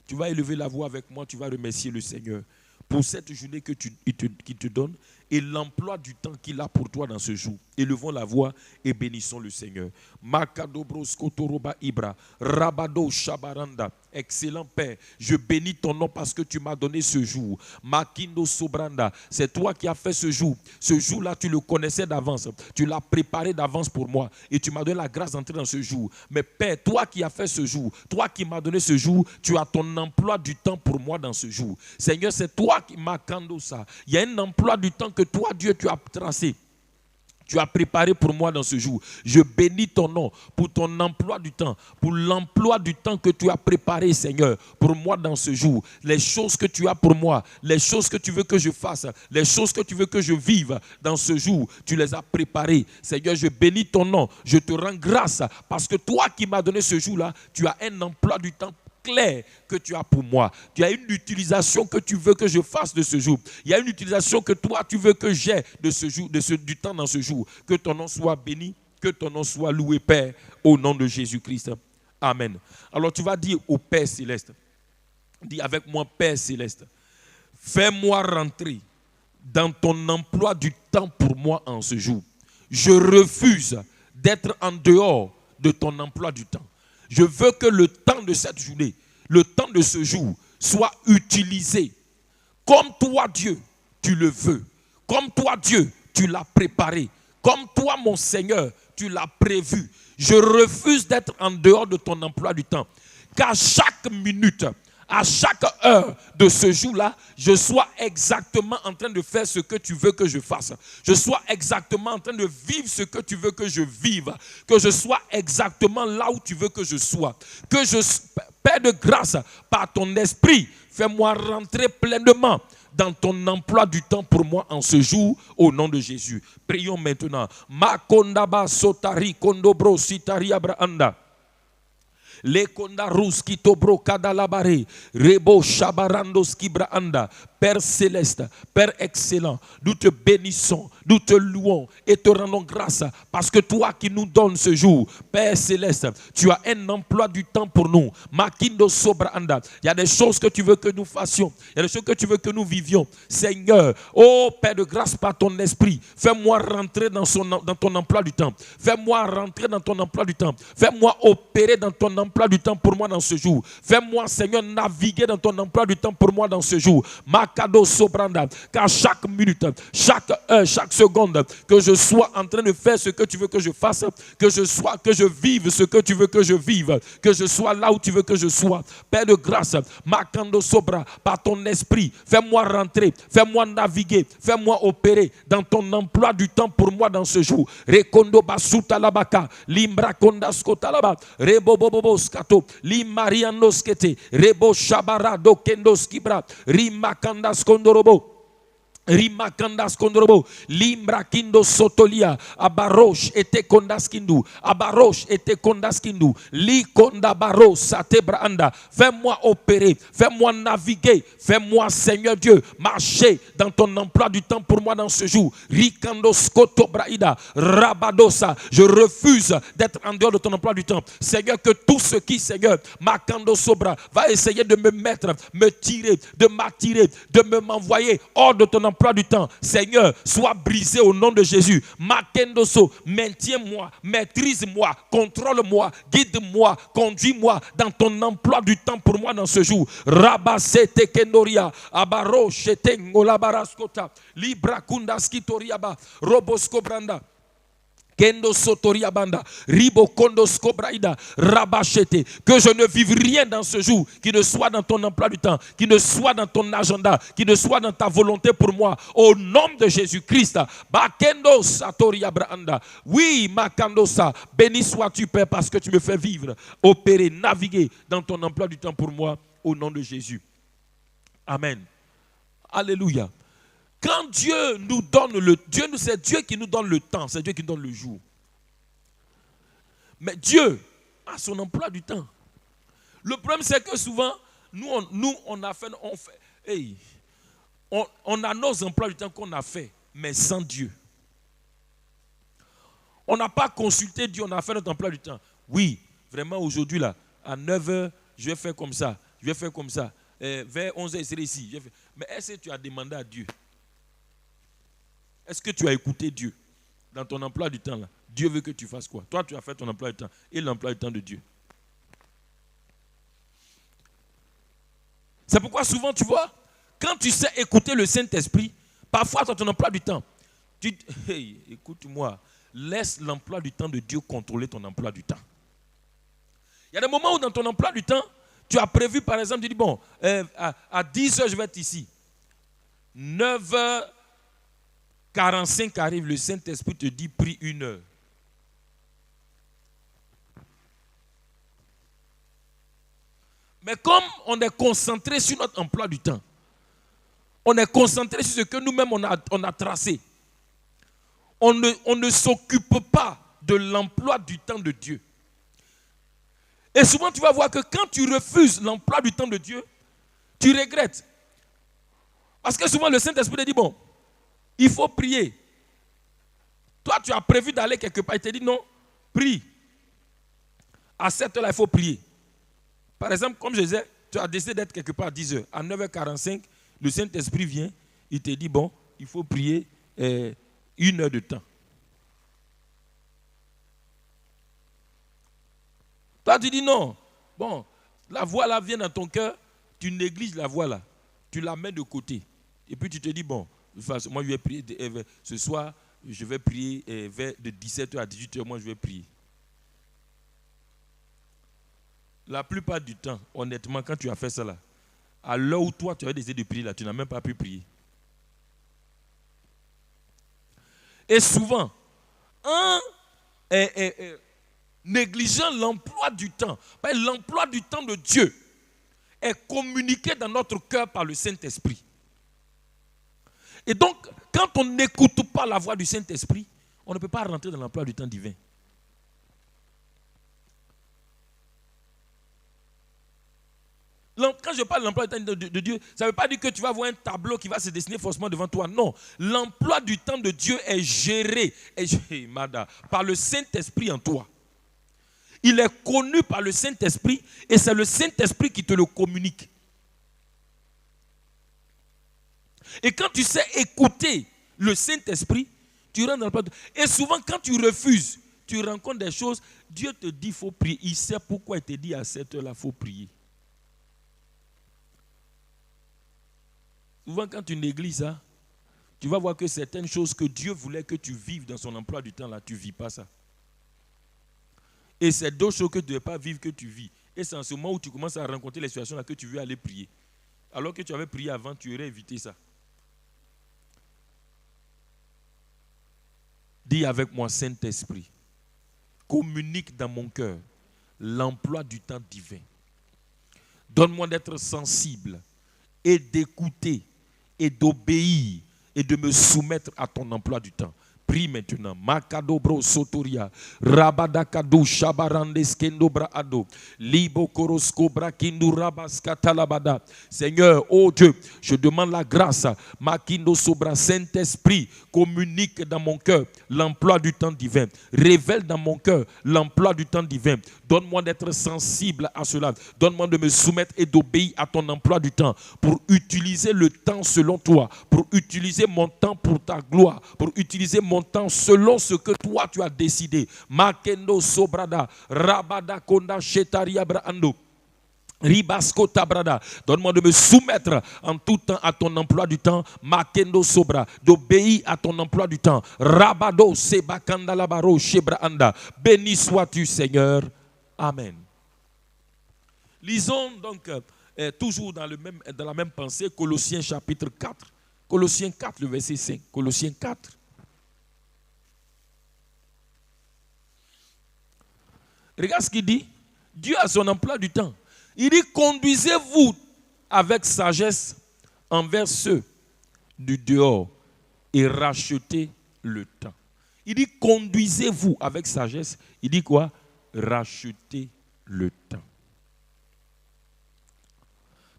B: Tu vas élever la voix avec moi, tu vas remercier le Seigneur pour cette journée qu'il te donne et l'emploi du temps qu'il a pour toi dans ce jour. Élevons la voix et bénissons le Seigneur. Makadobros Kotoroba Ibra, Rabado Shabaranda. Excellent Père, je bénis ton nom parce que tu m'as donné ce jour. Makindo Sobranda, c'est toi qui as fait ce jour. Ce jour-là, tu le connaissais d'avance. Tu l'as préparé d'avance pour moi et tu m'as donné la grâce d'entrer dans ce jour. Mais Père, toi qui as fait ce jour, toi qui m'as donné ce jour, tu as ton emploi du temps pour moi dans ce jour. Seigneur, c'est toi qui m'as kando ça. Il y a un emploi du temps que toi, Dieu, tu as tracé. Tu as préparé pour moi dans ce jour. Je bénis ton nom pour ton emploi du temps, pour l'emploi du temps que tu as préparé, Seigneur, pour moi dans ce jour. Les choses que tu as pour moi, les choses que tu veux que je fasse, les choses que tu veux que je vive dans ce jour, tu les as préparées. Seigneur, je bénis ton nom. Je te rends grâce parce que toi qui m'as donné ce jour-là, tu as un emploi du temps clair que tu as pour moi. Tu as une utilisation que tu veux que je fasse de ce jour. Il y a une utilisation que toi tu veux que j'ai de ce jour, du temps dans ce jour. Que ton nom soit béni, que ton nom soit loué, Père, au nom de Jésus-Christ. Amen. Alors tu vas dire au Père céleste, dis avec moi, Père céleste, fais-moi rentrer dans ton emploi du temps pour moi en ce jour. Je refuse d'être en dehors de ton emploi du temps. Je veux que le temps de cette journée, le temps de ce jour, soit utilisé comme toi, Dieu, tu le veux. Comme toi, Dieu, tu l'as préparé. Comme toi, mon Seigneur, tu l'as prévu. Je refuse d'être en dehors de ton emploi du temps. Qu'à chaque minute, à chaque heure de ce jour-là, je sois exactement en train de faire ce que tu veux que je fasse. Je sois exactement en train de vivre ce que tu veux que je vive. Que je sois exactement là où tu veux que je sois. Père de grâce, par ton esprit, fais-moi rentrer pleinement dans ton emploi du temps pour moi en ce jour, au nom de Jésus. Prions maintenant. Makondaba sotari kondobro sitari abraanda. Le kondarus kitobro kadalabare rebo shabarandos kibraanda. Père céleste, Père excellent, nous te bénissons, nous te louons et te rendons grâce parce que toi qui nous donnes ce jour, Père céleste, tu as un emploi du temps pour nous. Makindo sobraanda. Il y a des choses que tu veux que nous fassions, il y a des choses que tu veux que nous vivions. Seigneur, oh Père de grâce par ton esprit, fais-moi rentrer dans ton emploi du temps. Fais-moi rentrer dans ton emploi du temps. Fais-moi opérer dans ton emploi du temps pour moi dans ce jour. Fais-moi, Seigneur, naviguer dans ton emploi du temps pour moi dans ce jour. Cadeau sobranda, qu'à chaque minute, chaque heure, chaque seconde, que je sois en train de faire ce que tu veux que je fasse, que je vive ce que tu veux que je vive, que je sois là où tu veux que je sois. Père de grâce, Makando Sobra, par ton esprit, fais-moi rentrer, fais-moi naviguer, fais-moi opérer dans ton emploi du temps pour moi dans ce jour. Rekondo basuta labaka, limbra kondaskota laba, rebo bobo skato, limariando skete, rebo shabara do kendos kibra, rimakanda Skondorobo. Rimakandas kondorobo, limbra kindo sotolia, abarosh ete kondaskindu, abarosh ete kondaskindu, li kondabaro satebranda. Fais-moi opérer, fais-moi naviguer, fais-moi, Seigneur Dieu, marcher dans ton emploi du temps pour moi dans ce jour. Rikando skotobraida, rabadosa, je refuse d'être en dehors de ton emploi du temps. Seigneur, que tout ce qui, Seigneur, makando sobra, va essayer de me mettre, me tirer, de m'attirer, de m'envoyer hors de ton emploi du temps, Seigneur, sois brisé au nom de Jésus. Makendoso, maintiens-moi, maîtrise-moi, contrôle-moi, guide-moi, conduis-moi dans ton emploi du temps pour moi dans ce jour. Rabasete kendoria, abaro shete ngolabaraskota, libra kundaskitoriaba, robosko branda. Kendo sotoria banda, ribo kondo skobraida, rabachete. Que je ne vive rien dans ce jour qui ne soit dans ton emploi du temps, qui ne soit dans ton agenda, qui ne soit dans ta volonté pour moi. Au nom de Jésus-Christ, bakendo satoria branda. Oui, makando sa. Béni sois-tu, Père, parce que tu me fais vivre, opérer, naviguer dans ton emploi du temps pour moi. Au nom de Jésus. Amen. Alléluia. Quand Dieu nous donne c'est Dieu qui nous donne le temps, c'est Dieu qui nous donne le jour. Mais Dieu a son emploi du temps. Le problème, c'est que souvent, on a nos emplois du temps qu'on a fait, mais sans Dieu. On n'a pas consulté Dieu, on a fait notre emploi du temps. Oui, vraiment aujourd'hui, là, à 9h, je vais faire comme ça, je vais faire comme ça. Vers 11h, je serai ici. Mais est-ce que tu as demandé à Dieu? Est-ce que tu as écouté Dieu dans ton emploi du temps là? Dieu veut que tu fasses quoi? Toi, tu as fait ton emploi du temps et l'emploi du temps de Dieu. C'est pourquoi souvent, tu vois, quand tu sais écouter le Saint-Esprit, parfois dans ton emploi du temps, tu dis, hey, écoute-moi, laisse l'emploi du temps de Dieu contrôler ton emploi du temps. Il y a des moments où dans ton emploi du temps, tu as prévu, par exemple, tu dis, bon, à 10h, je vais être ici. 9h45 arrive, le Saint-Esprit te dit, prie 1 heure. Mais comme on est concentré sur notre emploi du temps, on est concentré sur ce que nous-mêmes on a tracé, on ne s'occupe pas de l'emploi du temps de Dieu. Et souvent tu vas voir que quand tu refuses l'emploi du temps de Dieu, tu regrettes. Parce que souvent le Saint-Esprit te dit, bon, il faut prier. Toi tu as prévu d'aller quelque part, il te dit non, prie. À 7 heures, il faut prier. Par exemple, comme je disais, tu as décidé d'être quelque part à 10h. À 9h45, le Saint-Esprit vient, il te dit, bon, il faut prier 1 heure de temps. Toi, tu dis non. Bon, la voix là vient dans ton cœur, tu négliges la voix là. Tu la mets de côté. Et puis tu te dis, bon, moi je vais prier ce soir, je vais prier de 17h à 18h, moi je vais prier. La plupart du temps, honnêtement, quand tu as fait ça là, à l'heure où toi tu avais décidé de prier là, tu n'as même pas pu prier. Et souvent, en négligeant l'emploi du temps, l'emploi du temps de Dieu est communiqué dans notre cœur par le Saint-Esprit. Et donc, quand on n'écoute pas la voix du Saint-Esprit, on ne peut pas rentrer dans l'emploi du temps divin. Quand je parle de l'emploi du temps de Dieu, ça ne veut pas dire que tu vas voir un tableau qui va se dessiner forcément devant toi. Non, l'emploi du temps de Dieu est géré par le Saint-Esprit en toi. Il est connu par le Saint-Esprit et c'est le Saint-Esprit qui te le communique. Et quand tu sais écouter le Saint-Esprit, tu rentres dans l'emploi du temps. Et souvent, quand tu refuses, tu rencontres des choses, Dieu te dit qu'il faut prier. Il sait pourquoi il te dit à cette heure-là, il faut prier. Souvent, quand tu négliges ça, tu vas voir que certaines choses que Dieu voulait que tu vives dans son emploi du temps, là, tu ne vis pas ça. Et c'est d'autres choses que tu ne devais pas vivre que tu vis. Et c'est en ce moment où tu commences à rencontrer les situations là que tu veux aller prier. Alors que tu avais prié avant, tu aurais évité ça. Dis avec moi, Saint-Esprit, communique dans mon cœur l'emploi du temps divin. Donne-moi d'être sensible et d'écouter et d'obéir et de me soumettre à ton emploi du temps. Prie maintenant. Makado bro sotoria. Rabadakado shabarandes kendo braado. Libo korosko brakindu rabaskatalabada. Seigneur, oh Dieu, je demande la grâce. Makindo sobra, Saint-Esprit, communique dans mon cœur l'emploi du temps divin. Révèle dans mon cœur l'emploi du temps divin. Donne-moi d'être sensible à cela. Donne-moi de me soumettre et d'obéir à ton emploi du temps pour utiliser le temps selon toi, pour utiliser mon temps pour ta gloire, pour utiliser mon temps selon ce que toi tu as décidé. Makendo sobrada, rabada konda shetaria braando. Ribasco tabrada. Donne-moi de me soumettre en tout temps à ton emploi du temps. Makendo sobra. D'obéir à ton emploi du temps. Rabado sebakanda labaro shebraanda. Béni sois-tu, Seigneur. Amen. Lisons donc toujours dans la même pensée Colossiens chapitre 4. Colossiens 4, le verset 5. Colossiens 4. Regarde ce qu'il dit. Dieu a son emploi du temps. Il dit, conduisez-vous avec sagesse envers ceux du dehors et rachetez le temps. Il dit, conduisez-vous avec sagesse. Il dit quoi? Rachetez le temps.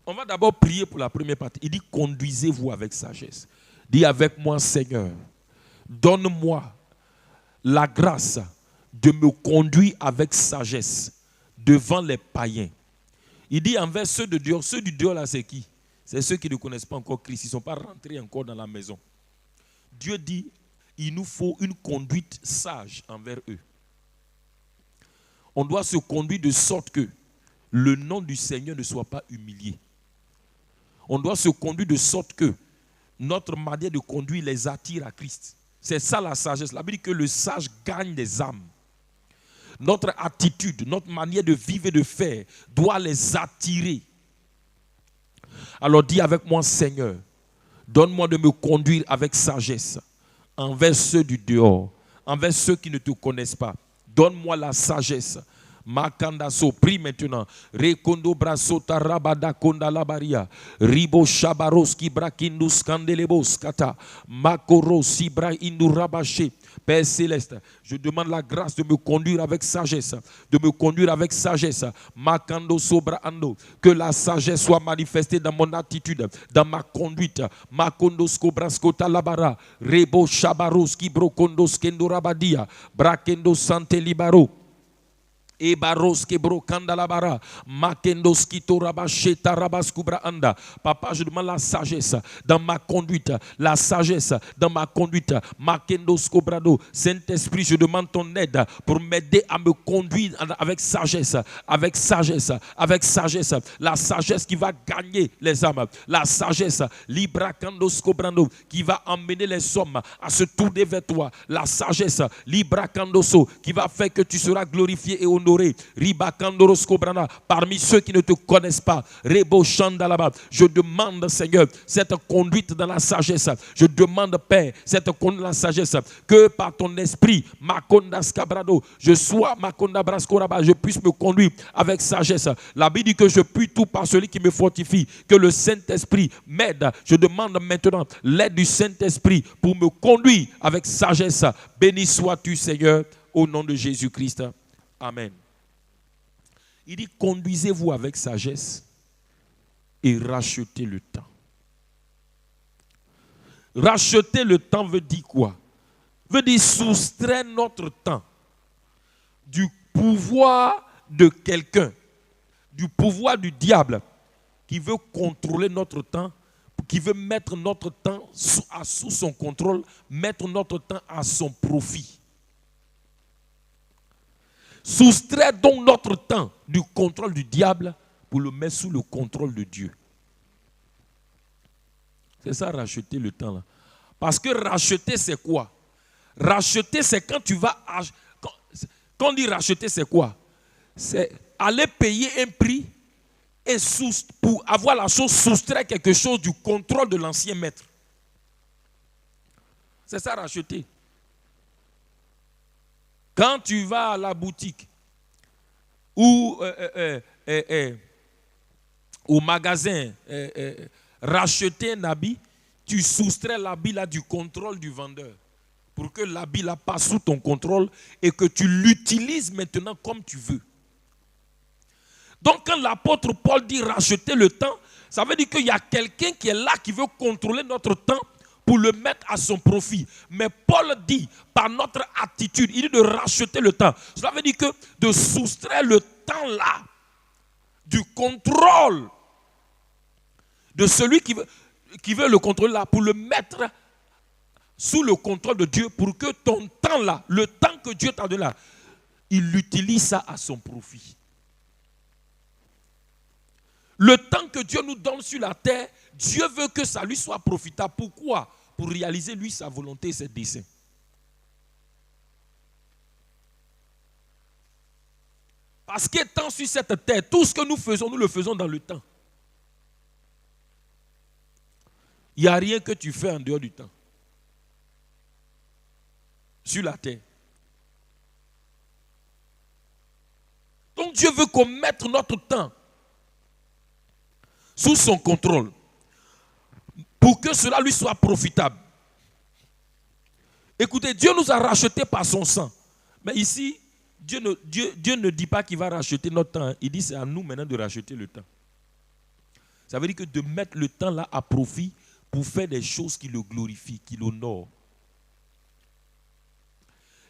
B: On va d'abord prier pour la première partie. Il dit, conduisez-vous avec sagesse. Dis avec moi, Seigneur, donne-moi la grâce de me conduire avec sagesse devant les païens. Il dit envers ceux de dehors. Ceux du dehors là, c'est qui? C'est ceux qui ne connaissent pas encore Christ. Ils ne sont pas rentrés encore dans la maison. Dieu dit, il nous faut une conduite sage envers eux. On doit se conduire de sorte que le nom du Seigneur ne soit pas humilié. On doit se conduire de sorte que notre manière de conduire les attire à Christ. C'est ça la sagesse. La Bible dit que le sage gagne des âmes. Notre attitude, notre manière de vivre et de faire doit les attirer. Alors dis avec moi, Seigneur, donne-moi de me conduire avec sagesse envers ceux du dehors, envers ceux qui ne te connaissent pas. Donne-moi la sagesse. Makandaso, prie maintenant. Rekondo braso tarabada konda labaria. Ribo shabaroski brakindus kandelebos kata. Makoro sibra indurabache. Père céleste, je demande la grâce de me conduire avec sagesse. De me conduire avec sagesse. Makando sobra ando. Que la sagesse soit manifestée dans mon attitude, dans ma conduite. Makondo skobrasko talabara. Rebo shabaroski brokondos kendorabadia. Brakendo sante libaro. E baros kebro kandalabara makendos kitorabasheta rabaskubra anda. Papa, je demande la sagesse dans ma conduite, la sagesse dans ma conduite. Makendos kobrado. Saint-Esprit, je demande ton aide pour m'aider à me conduire avec sagesse, avec sagesse, avec sagesse. La sagesse qui va gagner les âmes, la sagesse libra kandos kobrando qui va emmener les hommes à se tourner vers toi. La sagesse libra kandoso qui va faire que tu seras glorifié et honoré Mandoré, Ribakandoros Kobrana, parmi ceux qui ne te connaissent pas, Rebo Chandalaba, je demande, Seigneur, cette conduite dans la sagesse. Je demande, Père, cette conduite dans la sagesse, que par ton esprit, Makondas Kabrado, je sois Makonda Braskoraba, je puisse me conduire avec sagesse. La Bible dit que je puis tout par celui qui me fortifie, que le Saint-Esprit m'aide. Je demande maintenant l'aide du Saint-Esprit pour me conduire avec sagesse. Béni sois-tu, Seigneur, au nom de Jésus-Christ. Amen. Il dit, conduisez-vous avec sagesse et rachetez le temps. Racheter le temps veut dire quoi? Veut dire soustraire notre temps du pouvoir de quelqu'un, du pouvoir du diable qui veut contrôler notre temps, qui veut mettre notre temps sous son contrôle, mettre notre temps à son profit. Soustraire donc notre temps du contrôle du diable pour le mettre sous le contrôle de Dieu. C'est ça, racheter le temps là. Parce que racheter, c'est quoi? Racheter, c'est quand tu vas... Quand on dit racheter, c'est quoi? C'est aller payer un prix et pour avoir la chose, soustraire quelque chose du contrôle de l'ancien maître. C'est ça, racheter. Quand tu vas à la boutique ou au magasin racheter un habit, tu soustrais l'habit là du contrôle du vendeur pour que l'habit là passe sous ton contrôle et que tu l'utilises maintenant comme tu veux. Donc quand l'apôtre Paul dit racheter le temps, ça veut dire qu'il y a quelqu'un qui est là qui veut contrôler notre temps pour le mettre à son profit. Mais Paul dit, par notre attitude, il dit de racheter le temps. Cela veut dire que de soustraire le temps là du contrôle de celui qui veut le contrôler là, pour le mettre sous le contrôle de Dieu, pour que ton temps là, le temps que Dieu t'a donné là, il utilise ça à son profit. Le temps que Dieu nous donne sur la terre, Dieu veut que ça lui soit profitable. Pourquoi? Pour réaliser lui sa volonté et ses desseins. Parce qu'étant sur cette terre, tout ce que nous faisons, nous le faisons dans le temps. Il n'y a rien que tu fais en dehors du temps. Sur la terre. Donc Dieu veut qu'on mette notre temps sous son contrôle pour que cela lui soit profitable. Écoutez, Dieu nous a rachetés par son sang. Mais ici, Dieu ne dit pas qu'il va racheter notre temps. Il dit c'est à nous maintenant de racheter le temps. Ça veut dire que de mettre le temps là à profit pour faire des choses qui le glorifient, qui l'honorent.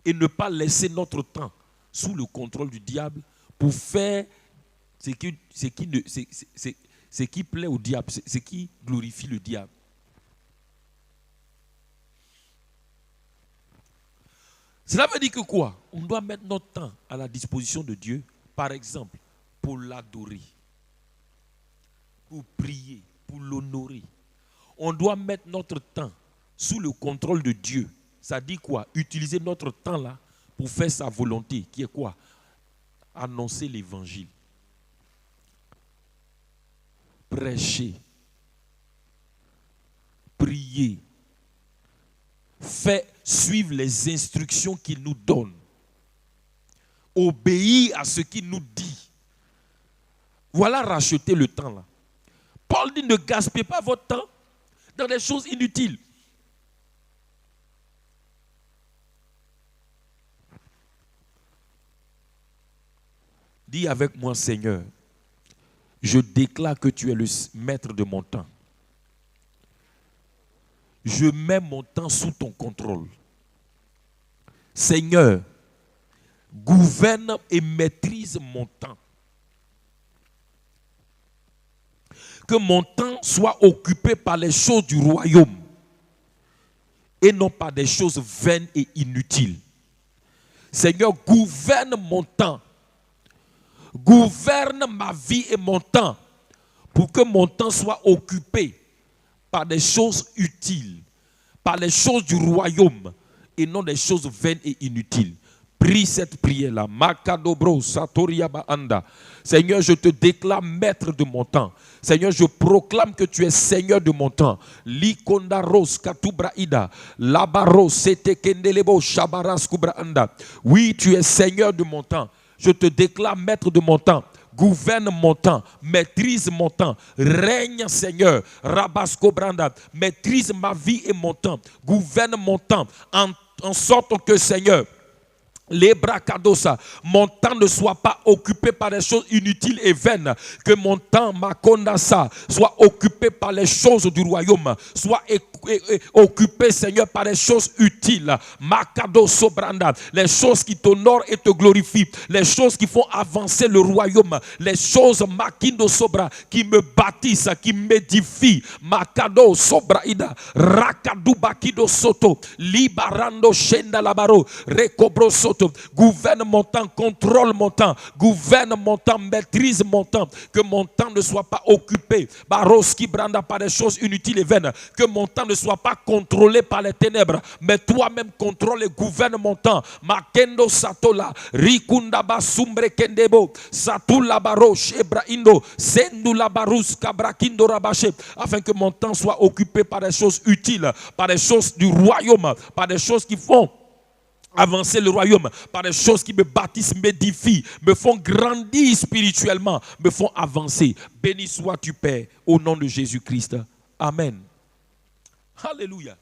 B: Et ne pas laisser notre temps sous le contrôle du diable pour faire ce qui plaît au diable, ce qui glorifie le diable. Cela veut dire que quoi? On doit mettre notre temps à la disposition de Dieu, par exemple, pour l'adorer, pour prier, pour l'honorer. On doit mettre notre temps sous le contrôle de Dieu. Ça dit quoi? Utiliser notre temps là pour faire sa volonté, qui est quoi? Annoncer l'évangile. Prêcher. Prier. Faire suivre les instructions qu'il nous donne. Obéir à ce qu'il nous dit. Voilà racheter le temps là. Paul dit ne gaspillez pas votre temps dans des choses inutiles. Dis avec moi, Seigneur, je déclare que tu es le maître de mon temps. Je mets mon temps sous ton contrôle. Seigneur, gouverne et maîtrise mon temps. Que mon temps soit occupé par les choses du royaume et non par des choses vaines et inutiles. Seigneur, gouverne mon temps. Gouverne ma vie et mon temps pour que mon temps soit occupé par des choses utiles, par les choses du royaume et non des choses vaines et inutiles. Prie cette prière-là. Makadobro Satoriaba Anda. Seigneur, je te déclare maître de mon temps. Seigneur, je proclame que tu es Seigneur de mon temps. Likonda Ros Katubraida. Labaros Setekendelebo Shabaras Kubraanda. Oui, tu es Seigneur de mon temps. Je te déclare maître de mon temps. Gouverne mon temps, maîtrise mon temps, règne Seigneur, Rabasco Branda, maîtrise ma vie et mon temps, gouverne mon temps, en sorte que Seigneur, les bracadosa, mon temps ne soit pas occupé par des choses inutiles et vaines. Que mon temps, ma condasa, soit occupé par les choses du royaume. Soit occupé, Seigneur, par les choses utiles. Makado sobranda, les choses qui t'honorent et te glorifient. Les choses qui font avancer le royaume. Les choses, makindo sobra, qui me bâtissent, qui m'édifient. Makado sobraida, rakadu bakido soto, libarando shenda labaro, recobro soto. Gouverne mon temps, contrôle mon temps, gouverne mon temps, maîtrise mon temps, que mon temps ne soit pas occupé Baroski Branda par des choses inutiles et vaines, que mon temps ne soit pas contrôlé par les ténèbres, mais toi-même contrôle et gouverne mon temps. Makendo Satola, Rikundaba Sumbre Kendebo, Satula Baroche Ebraindo, Sendula Barus Kabrakindo Rabache, afin que mon temps soit occupé par des choses utiles, par des choses du royaume, par des choses qui font avancer le royaume, par des choses qui me bâtissent, m'édifient, me font grandir spirituellement, me font avancer. Béni sois-tu, Père, au nom de Jésus-Christ. Amen. Alléluia.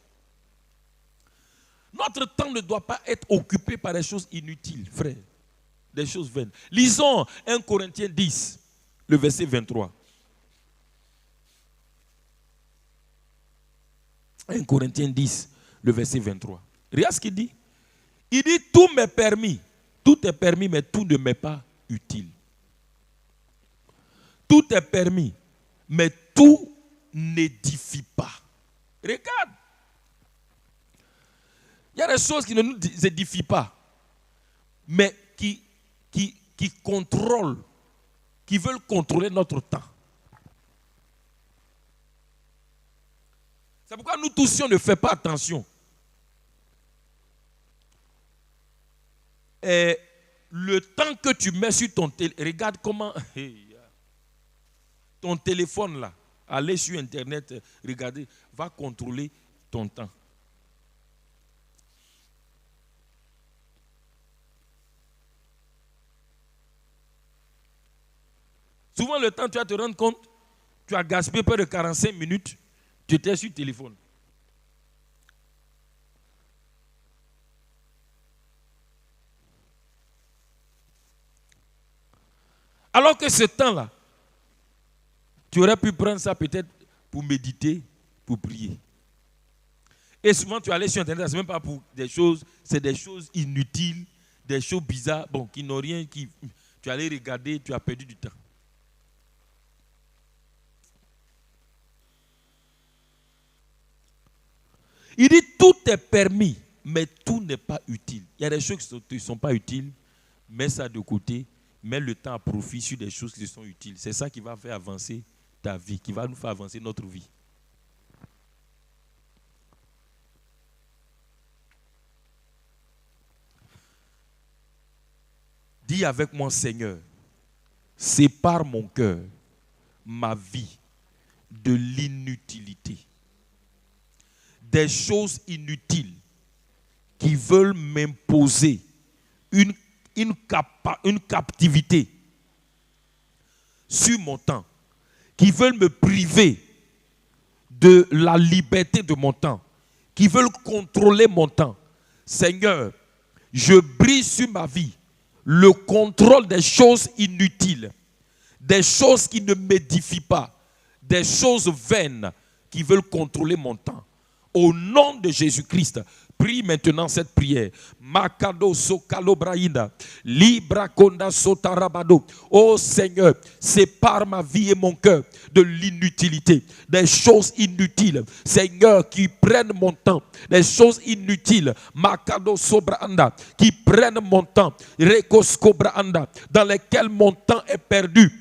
B: Notre temps ne doit pas être occupé par des choses inutiles, frère. Des choses vaines. Lisons 1 Corinthiens 10, le verset 23. 1 Corinthiens 10, le verset 23. Regarde ce qu'il dit. Il dit, tout m'est permis. Tout est permis, mais tout ne m'est pas utile. Tout est permis, mais tout n'édifie pas. Regarde. Il y a des choses qui ne nous édifient pas, mais qui contrôlent, qui veulent contrôler notre temps. C'est pourquoi nous tous, si on ne fait pas attention, et le temps que tu mets sur ton téléphone, regarde comment ton téléphone là, aller sur internet, regarder, va contrôler ton temps. Souvent le temps, tu vas te rendre compte, tu as gaspillé près de 45 minutes, tu étais sur le téléphone. Alors que ce temps-là, tu aurais pu prendre ça peut-être pour méditer, pour prier. Et souvent, tu allais sur Internet, ce n'est même pas pour des choses, c'est des choses inutiles, des choses bizarres, bon, qui n'ont rien, tu allais regarder, tu as perdu du temps. Il dit, tout est permis, mais tout n'est pas utile. Il y a des choses qui ne sont pas utiles, mets ça de côté. Mets le temps à profit sur des choses qui sont utiles. C'est ça qui va faire avancer ta vie, qui va nous faire avancer notre vie. Dis avec moi, Seigneur, sépare mon cœur, ma vie, de l'inutilité. Des choses inutiles qui veulent m'imposer une captivité sur mon temps, qui veulent me priver de la liberté de mon temps, qui veulent contrôler mon temps. Seigneur, je brise sur ma vie le contrôle des choses inutiles, des choses qui ne m'édifient pas, des choses vaines qui veulent contrôler mon temps. Au nom de Jésus-Christ, prie maintenant cette prière. Makado sokalo braïda, libra konda sotarabado. Oh Seigneur, sépare ma vie et mon cœur de l'inutilité, des choses inutiles. Seigneur, qui prennent mon temps, des choses inutiles. Makado sobranda, qui prennent mon temps. Rekos kobranda, dans lesquelles mon temps est perdu.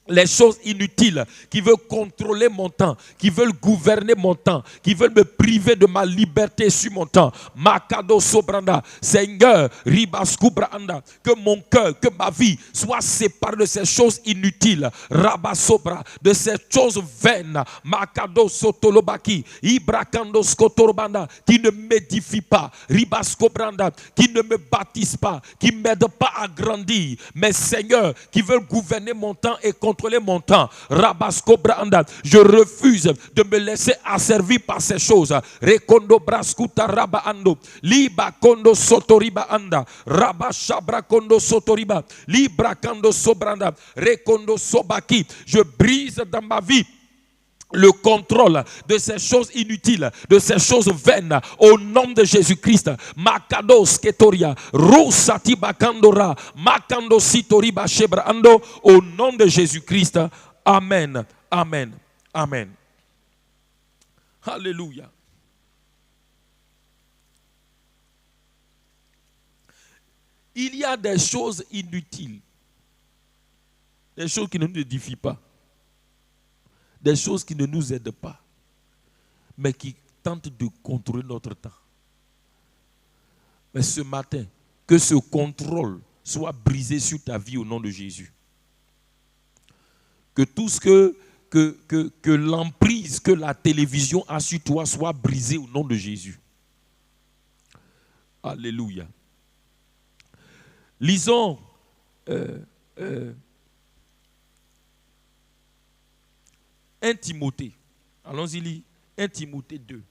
B: les choses inutiles qui veulent contrôler mon temps, qui veulent gouverner mon temps, qui veulent me priver de ma liberté sur mon temps. Makado sobranda, Seigneur, ribasku branda, que mon cœur, que ma vie soit séparée de ces choses inutiles. Rabasobra, de ces choses vaines. Makado sotolobaki, ibrakando skotorbanda, qui ne m'édifient pas. Ribasko branda, qui ne me bâtissent pas, qui ne m'aident pas à grandir. Mais Seigneur, qui veulent gouverner mon temps et contrôler mon temps. Rabasko branda, je refuse de me laisser asservir par ces choses. Rekondo braskuta raba ando, liba kondo sotoriba anda, raba shabra kondo sotoriba, libra kando sobranda, rekondo sobaki. Je brise dans ma vie le contrôle de ces choses inutiles, de ces choses vaines, au nom de Jésus-Christ. Makados ketoria, rusati bakandora, makando sitoriba shebrando, au nom de Jésus-Christ. Amen, amen, amen. Alléluia. Il y a des choses inutiles, des choses qui ne nous édifient pas, des choses qui ne nous aident pas, mais qui tentent de contrôler notre temps. Mais ce matin, que ce contrôle soit brisé sur ta vie au nom de Jésus. Que tout ce que l'emprise que la télévision a sur toi soit brisé au nom de Jésus. Alléluia. Lisons 1 Timothée. Allons-y lire 1 Timothée 2,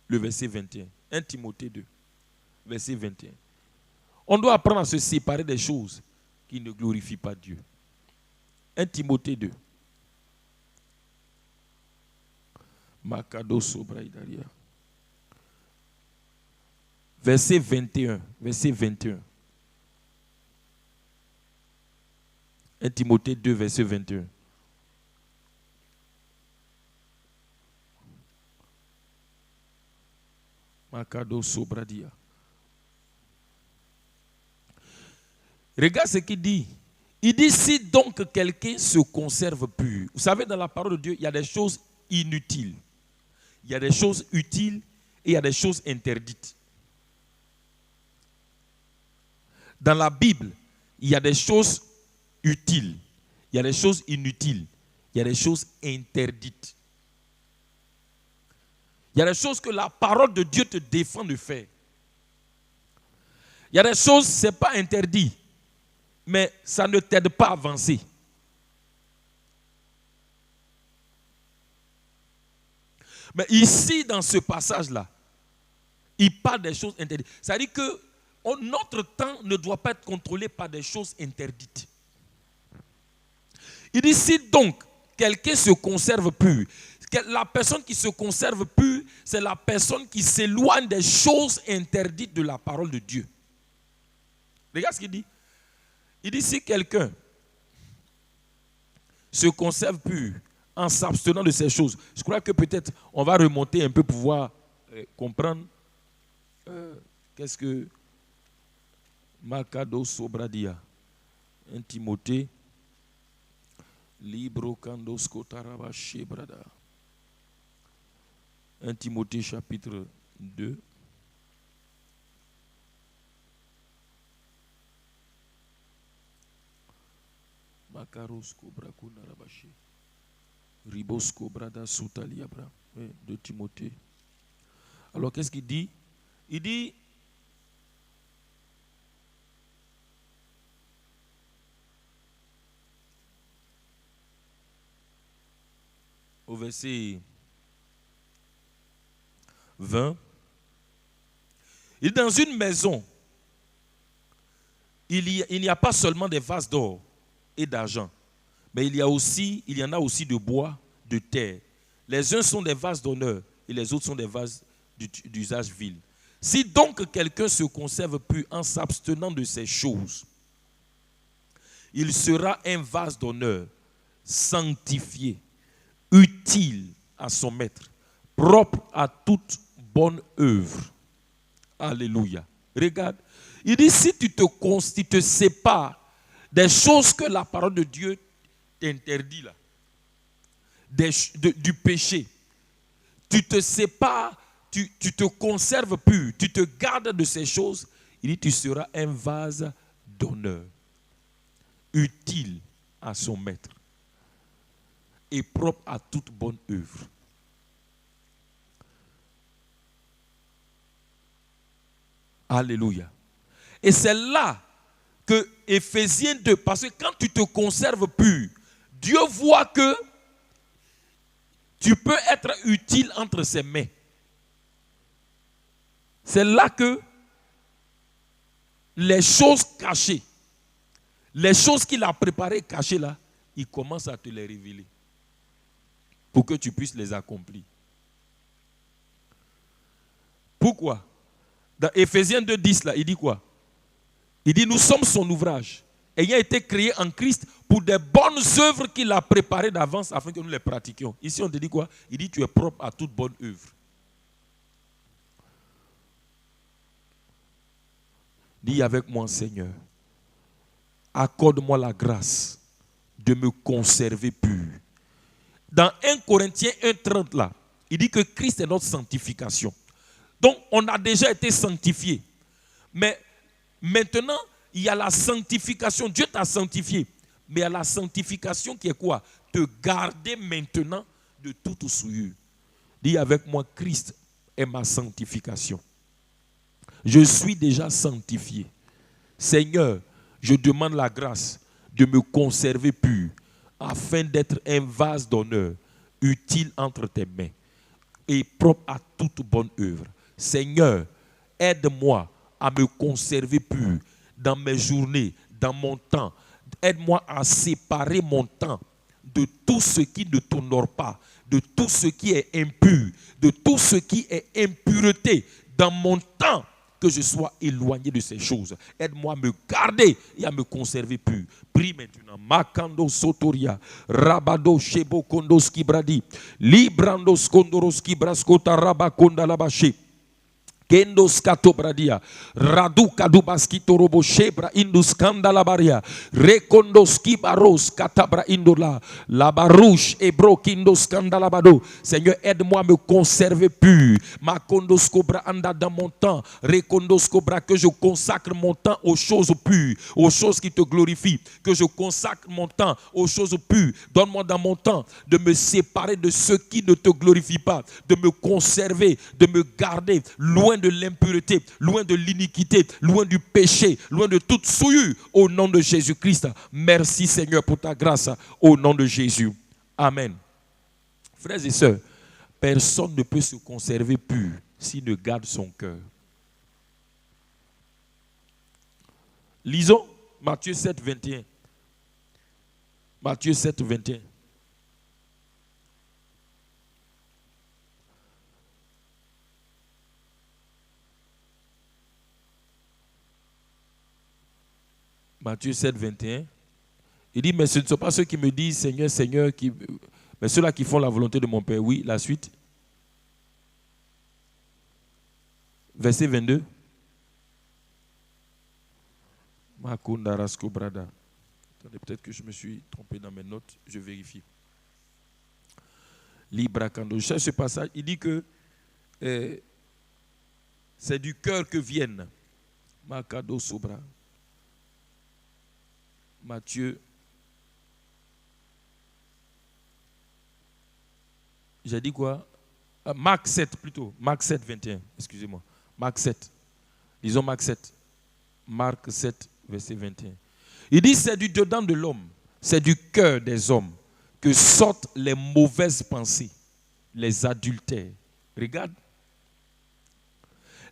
B: le verset 21. 1 Timothée 2, verset 21. On doit apprendre à se séparer des choses qui ne glorifient pas Dieu. 1 Timothée 2. Makado Sobraïdaria. Verset 21. Verset 21. 1 Timothée 2, verset 21. Makado Sobradia. Regarde ce qu'il dit. Il dit, si donc quelqu'un se conserve pur. Vous savez, dans la parole de Dieu, il y a des choses inutiles. Il y a des choses utiles et il y a des choses interdites. Dans la Bible, il y a des choses utiles, il y a des choses inutiles, il y a des choses interdites. Il y a des choses que la parole de Dieu te défend de faire. Il y a des choses, ce n'est pas interdit, mais ça ne t'aide pas à avancer. Mais ici, dans ce passage-là, il parle des choses interdites. C'est-à-dire que notre temps ne doit pas être contrôlé par des choses interdites. Il dit, si donc quelqu'un se conserve pur, la personne qui se conserve pur, c'est la personne qui s'éloigne des choses interdites de la parole de Dieu. Regarde ce qu'il dit. Il dit, si quelqu'un se conserve pur en s'abstenant de ces choses, je crois que peut-être on va remonter un peu pour pouvoir comprendre qu'est-ce que Makado Sobradia, 1 Timothée, Libro Kandos Kotaraba Shebrada. 1 Timothée chapitre 2. Makarosko Brakuna Rabashi. Ribosko Brada Soutaliabra. 2 Timothée. Alors qu'est-ce qu'il dit? Il dit, au verset 20, il dit, dans une maison, il n'y a pas seulement des vases d'or et d'argent, mais il y en a aussi de bois, de terre. Les uns sont des vases d'honneur et les autres sont des vases d'usage vil. Si donc quelqu'un se conserve pur en s'abstenant de ces choses, il sera un vase d'honneur, sanctifié, utile à son maître, propre à toute bonne œuvre. Alléluia. Regarde, il dit, si tu te sépares des choses que la parole de Dieu t'interdit là, du péché, tu te sépares, tu te conserves pur, tu te gardes de ces choses, il dit tu seras un vase d'honneur, utile à son maître et propre à toute bonne œuvre. Alléluia. Et c'est là que Éphésiens 2, parce que quand tu te conserves pur, Dieu voit que tu peux être utile entre ses mains. C'est là que les choses cachées, les choses qu'il a préparées cachées là, il commence à te les révéler pour que tu puisses les accomplir. Pourquoi? Dans Éphésiens 2:10 là, il dit quoi? Il dit nous sommes son ouvrage, ayant été créés en Christ pour des bonnes œuvres qu'il a préparées d'avance afin que nous les pratiquions. Ici on te dit quoi? Il dit tu es propre à toute bonne œuvre. Dis avec moi, Seigneur, accorde-moi la grâce de me conserver pur. Dans 1 Corinthiens 1:30 là, il dit que Christ est notre sanctification. Donc on a déjà été sanctifié. Mais maintenant, il y a la sanctification. Dieu t'a sanctifié. Mais il y a la sanctification qui est quoi? Te garder maintenant de toute souillure. Dis avec moi, Christ est ma sanctification. Je suis déjà sanctifié. Seigneur, je demande la grâce de me conserver pur afin d'être un vase d'honneur utile entre tes mains et propre à toute bonne œuvre. Seigneur, aide-moi à me conserver pur dans mes journées, dans mon temps. Aide-moi à séparer mon temps de tout ce qui ne t'honore pas, de tout ce qui est impur, de tout ce qui est impureté dans mon temps, que je sois éloigné de ces choses. Aide-moi à me garder et à me conserver pur. Prie maintenant. Makando sotoria, rabado shebo kondos kibradi, librandos kondoros kibraskota rabakonda labashi. Kendos katobradia, radu kadubaskito robo shebra indus kandalabaria, rekondos kibaros katabra indola, labarouche ebro kindos kandalabado. Seigneur, aide-moi à me conserver pur. Makondos kobra anda dans mon temps, rekondos kobra, que je consacre mon temps aux choses pures, aux choses qui te glorifient, que je consacre mon temps aux choses pures. Donne-moi dans mon temps de me séparer de ceux qui ne te glorifient pas, de me conserver, de me garder loin de l'impureté, loin de l'iniquité, loin du péché, loin de toute souillure, au nom de Jésus-Christ. Merci Seigneur pour ta grâce, au nom de Jésus. Amen. Frères et sœurs, personne ne peut se conserver pur s'il ne garde son cœur. Lisons Matthieu 7, 21. Matthieu 7, 21. Matthieu 7, 21. Il dit, mais ce ne sont pas ceux qui me disent Seigneur, Seigneur, mais ceux-là qui font la volonté de mon Père. Oui, la suite. Verset 22. Makunda Rasko Brada. Attendez, peut-être que je me suis trompé dans mes notes. Je vérifie. Libra Kando. Je cherche ce passage. Il dit que c'est du cœur que viennent. Makado Sobra. Matthieu, j'ai dit quoi? Marc 7 plutôt, Marc 7, 21, excusez-moi. Marc 7, disons Marc 7, Marc 7, verset 21. Il dit, c'est du dedans de l'homme, c'est du cœur des hommes que sortent les mauvaises pensées, les adultères. Regarde,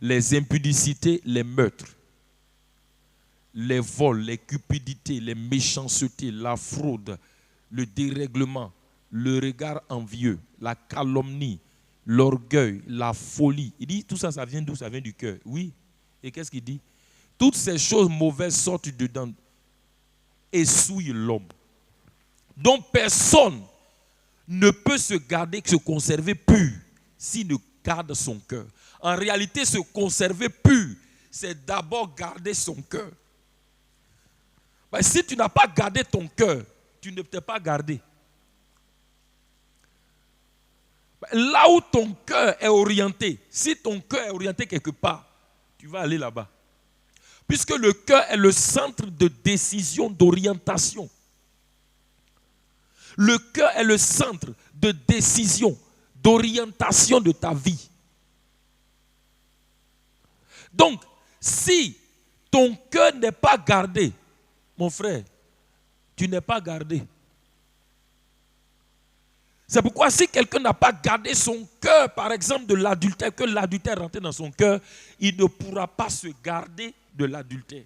B: les impudicités, les meurtres, les vols, les cupidités, les méchancetés, la fraude, le dérèglement, le regard envieux, la calomnie, l'orgueil, la folie. Il dit tout ça, ça vient d'où? Ça vient du cœur. Oui. Et qu'est-ce qu'il dit? Toutes ces choses mauvaises sortent dedans et souillent l'homme. Donc personne ne peut se garder, se conserver pur s'il ne garde son cœur. En réalité, se conserver pur, c'est d'abord garder son cœur. Ben, si tu n'as pas gardé ton cœur, tu ne t'es pas gardé. Là où ton cœur est orienté, si ton cœur est orienté quelque part, tu vas aller là-bas. Puisque le cœur est le centre de décision, d'orientation. Le cœur est le centre de décision, d'orientation de ta vie. Donc, si ton cœur n'est pas gardé, mon frère, tu n'es pas gardé. C'est pourquoi si quelqu'un n'a pas gardé son cœur, par exemple de l'adultère, que l'adultère est rentré dans son cœur, il ne pourra pas se garder de l'adultère.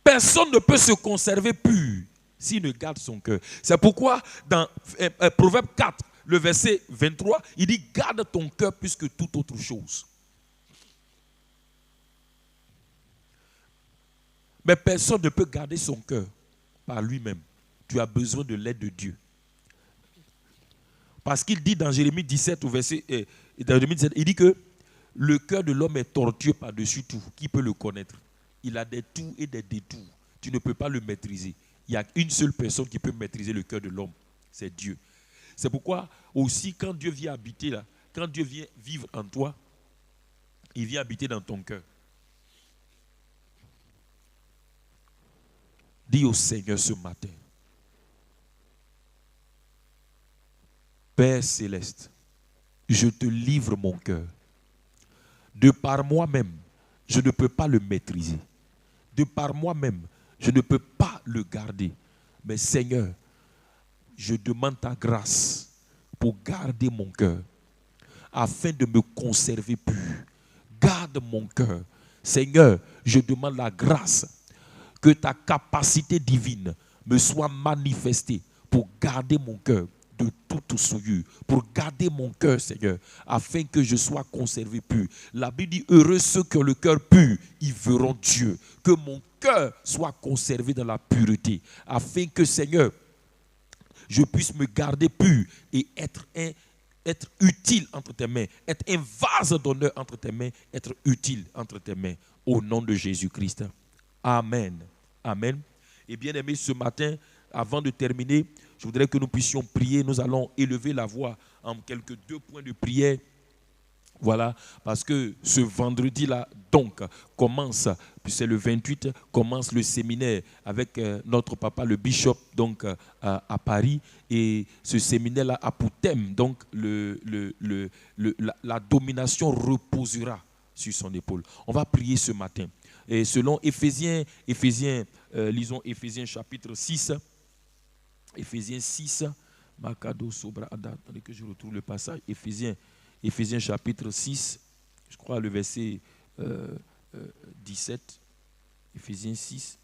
B: Personne ne peut se conserver pur s'il ne garde son cœur. C'est pourquoi dans Proverbe 4, le verset 23, il dit « Garde ton cœur plus que toute autre chose ». Mais personne ne peut garder son cœur par lui-même. Tu as besoin de l'aide de Dieu. Parce qu'il dit dans Jérémie 17, au verset, dans Jérémie 17, il dit que le cœur de l'homme est tortueux par-dessus tout. Qui peut le connaître? Il a des tours et des détours. Tu ne peux pas le maîtriser. Il y a une seule personne qui peut maîtriser le cœur de l'homme. C'est Dieu. C'est pourquoi aussi quand Dieu vient habiter là, quand Dieu vient vivre en toi, il vient habiter dans ton cœur. Dis au Seigneur ce matin, Père céleste, je te livre mon cœur. De par moi-même, je ne peux pas le maîtriser. De par moi-même, je ne peux pas le garder. Mais Seigneur, je demande ta grâce pour garder mon cœur, afin de me conserver pur. Garde mon cœur. Seigneur, je demande la grâce que ta capacité divine me soit manifestée pour garder mon cœur de toute souillure, pour garder mon cœur, Seigneur, afin que je sois conservé pur. La Bible dit, heureux ceux qui ont le cœur pur, ils verront Dieu. Que mon cœur soit conservé dans la pureté, afin que, Seigneur, je puisse me garder pur et être utile entre tes mains, être un vase d'honneur entre tes mains, être utile entre tes mains, au nom de Jésus-Christ. Amen. Amen. Et bien aimé, ce matin, avant de terminer, je voudrais que nous puissions prier. Nous allons élever la voix en quelques 2 points de prière. Voilà, parce que ce vendredi-là, donc, commence, puis c'est le 28, commence le séminaire avec notre papa, le bishop, donc, à Paris. Et ce séminaire-là a pour thème, donc, la domination reposera sur son épaule. On va prier ce matin. Et selon Éphésiens, lisons Éphésiens chapitre 6. Éphésiens 6, Makado Sobra Ada. Attendez que je retrouve le passage. Éphésiens chapitre 6, je crois le verset 17. Éphésiens 6.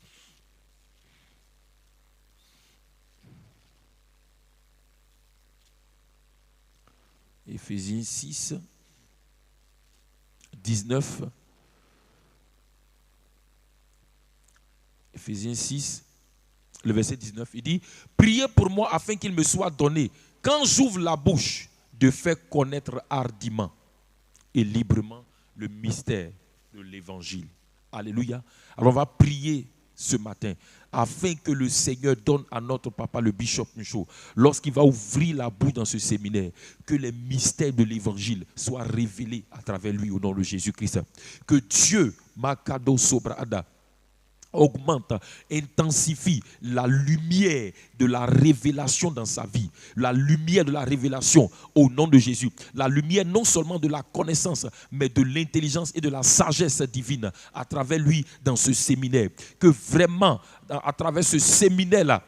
B: Éphésiens 6, 19. Éphésiens 6, le verset 19, il dit « Priez pour moi afin qu'il me soit donné, quand j'ouvre la bouche, de faire connaître hardiment et librement le mystère de l'évangile. » Alléluia. Alors on va prier ce matin afin que le Seigneur donne à notre papa, le bishop Michaud, lorsqu'il va ouvrir la bouche dans ce séminaire, que les mystères de l'évangile soient révélés à travers lui au nom de Jésus-Christ. Que Dieu, Makado Sobrada, augmente, intensifie la lumière de la révélation dans sa vie. La lumière de la révélation au nom de Jésus. La lumière non seulement de la connaissance, mais de l'intelligence et de la sagesse divine à travers lui dans ce séminaire. Que vraiment, à travers ce séminaire-là,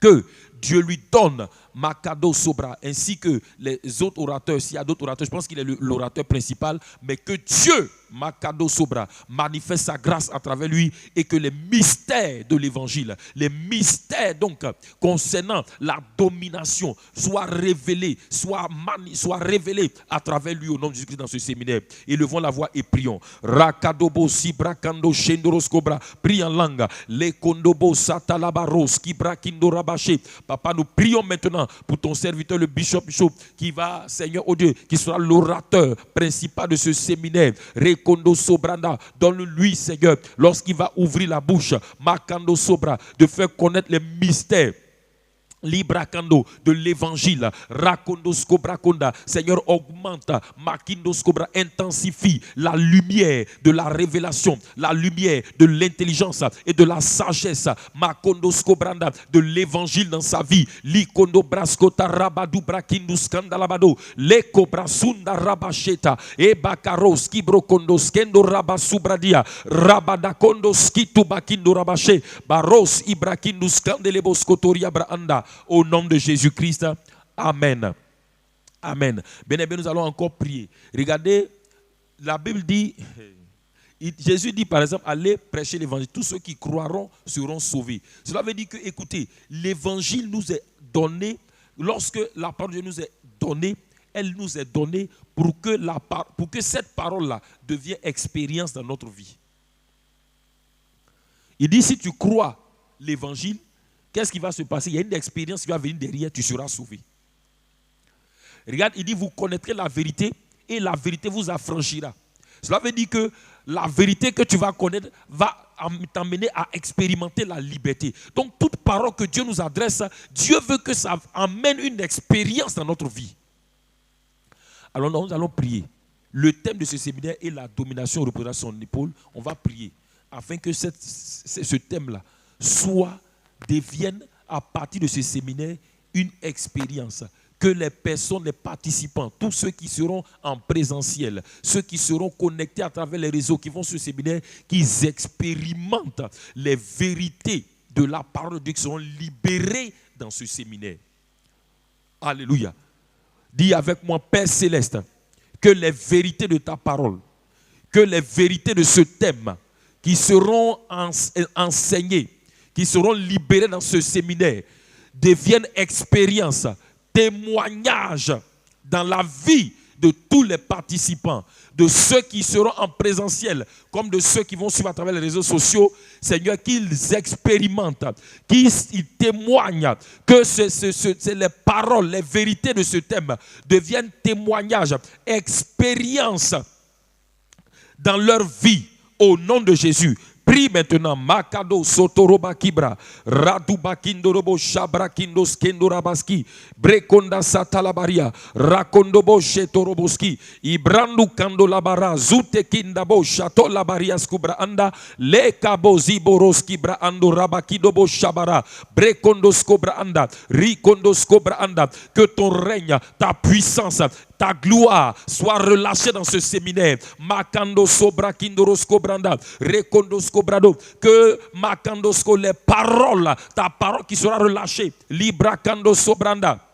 B: que Dieu lui donne Makado Sobra, ainsi que les autres orateurs. S'il y a d'autres orateurs, je pense qu'il est l'orateur principal, mais que Dieu, Makado Sobra, manifeste sa grâce à travers lui et que les mystères de l'évangile, les mystères donc concernant la domination soient révélés, soient révélés à travers lui au nom de Jésus-Christ dans ce séminaire. Élevons la voix et prions. Rakadobo Sibrakando Shendoroskobra, prie en langue. Le Kondobo Satalabaros Kibra Kindorabaché. Papa, nous prions maintenant pour ton serviteur, le bishop qui va, Seigneur, oh Dieu, qui sera l'orateur principal de ce séminaire. Rekondo Sobranda, donne-lui, Seigneur, lorsqu'il va ouvrir la bouche, Makando Sobra, de faire connaître les mystères Librakando de l'évangile, Rakondo Skobrakonda, Seigneur, augmente, Makindo Skobra, intensifie la lumière de la révélation, la lumière de l'intelligence et de la sagesse, Makondo Skobranda, de l'évangile dans sa vie, Likondo Braskota Rabadu Brakindu Skandalabado, Leko Brasunda Rabasheta, Ebakaro Skibrokondo Skendo Rabasubradia, Rabadakondo Skitu Bakindo Rabashe, Baros Ibrakindu Skandelebo Skotoria Braanda. Au nom de Jésus-Christ, amen. Amen. Bien, nous allons encore prier. Regardez, la Bible dit, Jésus dit par exemple, allez prêcher l'évangile. Tous ceux qui croiront seront sauvés. Cela veut dire que, écoutez, l'évangile nous est donné, lorsque la parole de Dieu nous est donnée, elle nous est donnée pour que cette parole-là devienne expérience dans notre vie. Il dit, si tu crois l'évangile, qu'est-ce qui va se passer? Il y a une expérience qui va venir derrière, tu seras sauvé. Regarde, il dit, vous connaîtrez la vérité et la vérité vous affranchira. Cela veut dire que la vérité que tu vas connaître va t'amener à expérimenter la liberté. Donc, toute parole que Dieu nous adresse, Dieu veut que ça amène une expérience dans notre vie. Alors, nous allons prier. Le thème de ce séminaire est la domination reposant sur son épaule. On va prier afin que ce thème-là devienne à partir de ce séminaire une expérience. Que les personnes, les participants, tous ceux qui seront en présentiel, ceux qui seront connectés à travers les réseaux, qui vont sur ce séminaire, qu'ils expérimentent les vérités de la parole de Dieu, qui seront libérés dans ce séminaire. Alléluia. Dis avec moi, Père Céleste, que les vérités de ta parole, que les vérités de ce thème qui seront enseignées, qui seront libérés dans ce séminaire, deviennent expérience, témoignage dans la vie de tous les participants, de ceux qui seront en présentiel, comme de ceux qui vont suivre à travers les réseaux sociaux. Seigneur, qu'ils expérimentent, qu'ils témoignent, que les paroles, les vérités de ce thème deviennent témoignage, expérience dans leur vie, au nom de Jésus. Prie maintenant, Makado Sotoroba Kibra, Raduba Kindorobo Shabra Kindos Kendorabaski, Brekonda Satalabaria, Rakondobo Shetoroboski, Ibrandu Kandolabara, Zute Kindabo Shatolabaria Skubra Anda, Lekabo Ziboroski Bra Ando Rabakidobo Shabara, Brekondos Kobra Anda, Rikondos Kobra Anda, que ton règne, ta puissance, ta gloire soit relâchée dans ce séminaire. Makando Sobra Kindorosko Branda, Rekondosko Brado, que Makandosko, les paroles, ta parole qui sera relâchée, Libra Kando Sobranda,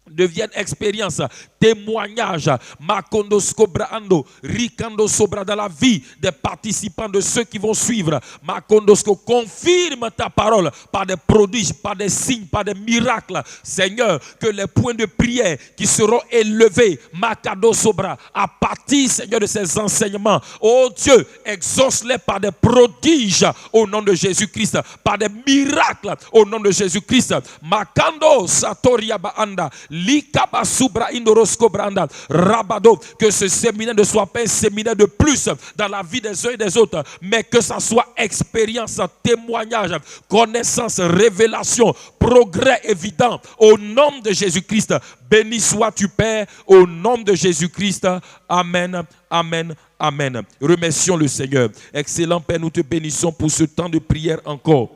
B: devienne expérience, témoignage, Makondo Skobrando, Rikando Sobra, dans la vie des participants, de ceux qui vont suivre. Makondo Sko, confirme ta parole par des prodiges, par des signes, par des miracles. Seigneur, que les points de prière qui seront élevés, Makado Sobra, à partir, Seigneur, de ces enseignements, oh Dieu, exauce-les par des prodiges au nom de Jésus-Christ, par des miracles au nom de Jésus-Christ. Makando Satoria Baanda, Likaba Subra Indorosko Branda, Rabado, que ce séminaire ne soit pas un séminaire de plus dans la vie des uns et des autres, mais que ça soit expérience, témoignage, connaissance, révélation, progrès évident au nom de Jésus-Christ. Béni sois-tu, Père, au nom de Jésus-Christ. Amen, amen, amen. Remercions le Seigneur. Excellent Père, nous te bénissons pour ce temps de prière encore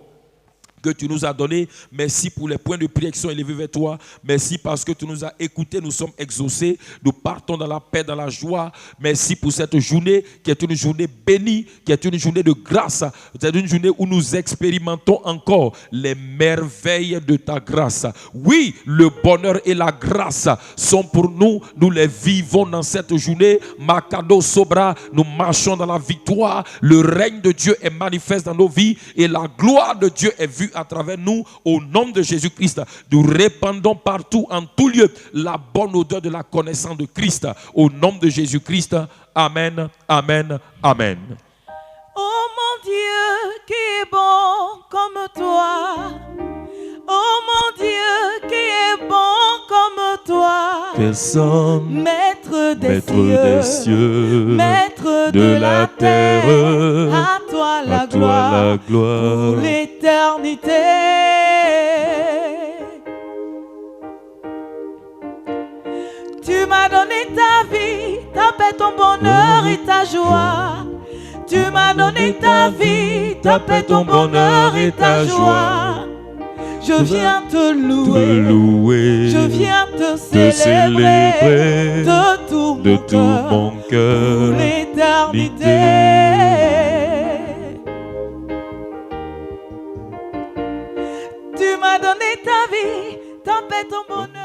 B: que tu nous as donné. Merci pour les points de prière qui sont élevés vers toi. Merci parce que tu nous as écoutés, nous sommes exaucés. Nous partons dans la paix, dans la joie. Merci pour cette journée qui est une journée bénie, qui est une journée de grâce. C'est une journée où nous expérimentons encore les merveilles de ta grâce. Oui, le bonheur et la grâce sont pour nous. Nous les vivons dans cette journée. Makado Sobra, nous marchons dans la victoire. Le règne de Dieu est manifeste dans nos vies et la gloire de Dieu est vue à travers nous au nom de Jésus-Christ. Nous répandons partout, en tout lieu, la bonne odeur de la connaissance de Christ au nom de Jésus-Christ. Amen, amen, amen.
A: Oh mon Dieu, qui est bon comme toi. Oh mon Dieu, qui est bon comme toi,
B: personne,
A: Maître des
B: Maître des cieux,
A: Maître
B: de la terre,
A: à toi la
B: à toi
A: gloire,
B: la
A: pour
B: gloire.
A: l'éternité. Tu m'as donné ta vie, ta paix, ton bonheur et ta joie. Tu m'as donné ta vie, ta paix, ton bonheur et ta joie. Je viens te louer, je viens te célébrer de tout mon cœur pour l'éternité. Tu m'as donné ta vie, ta paix, ton bonheur.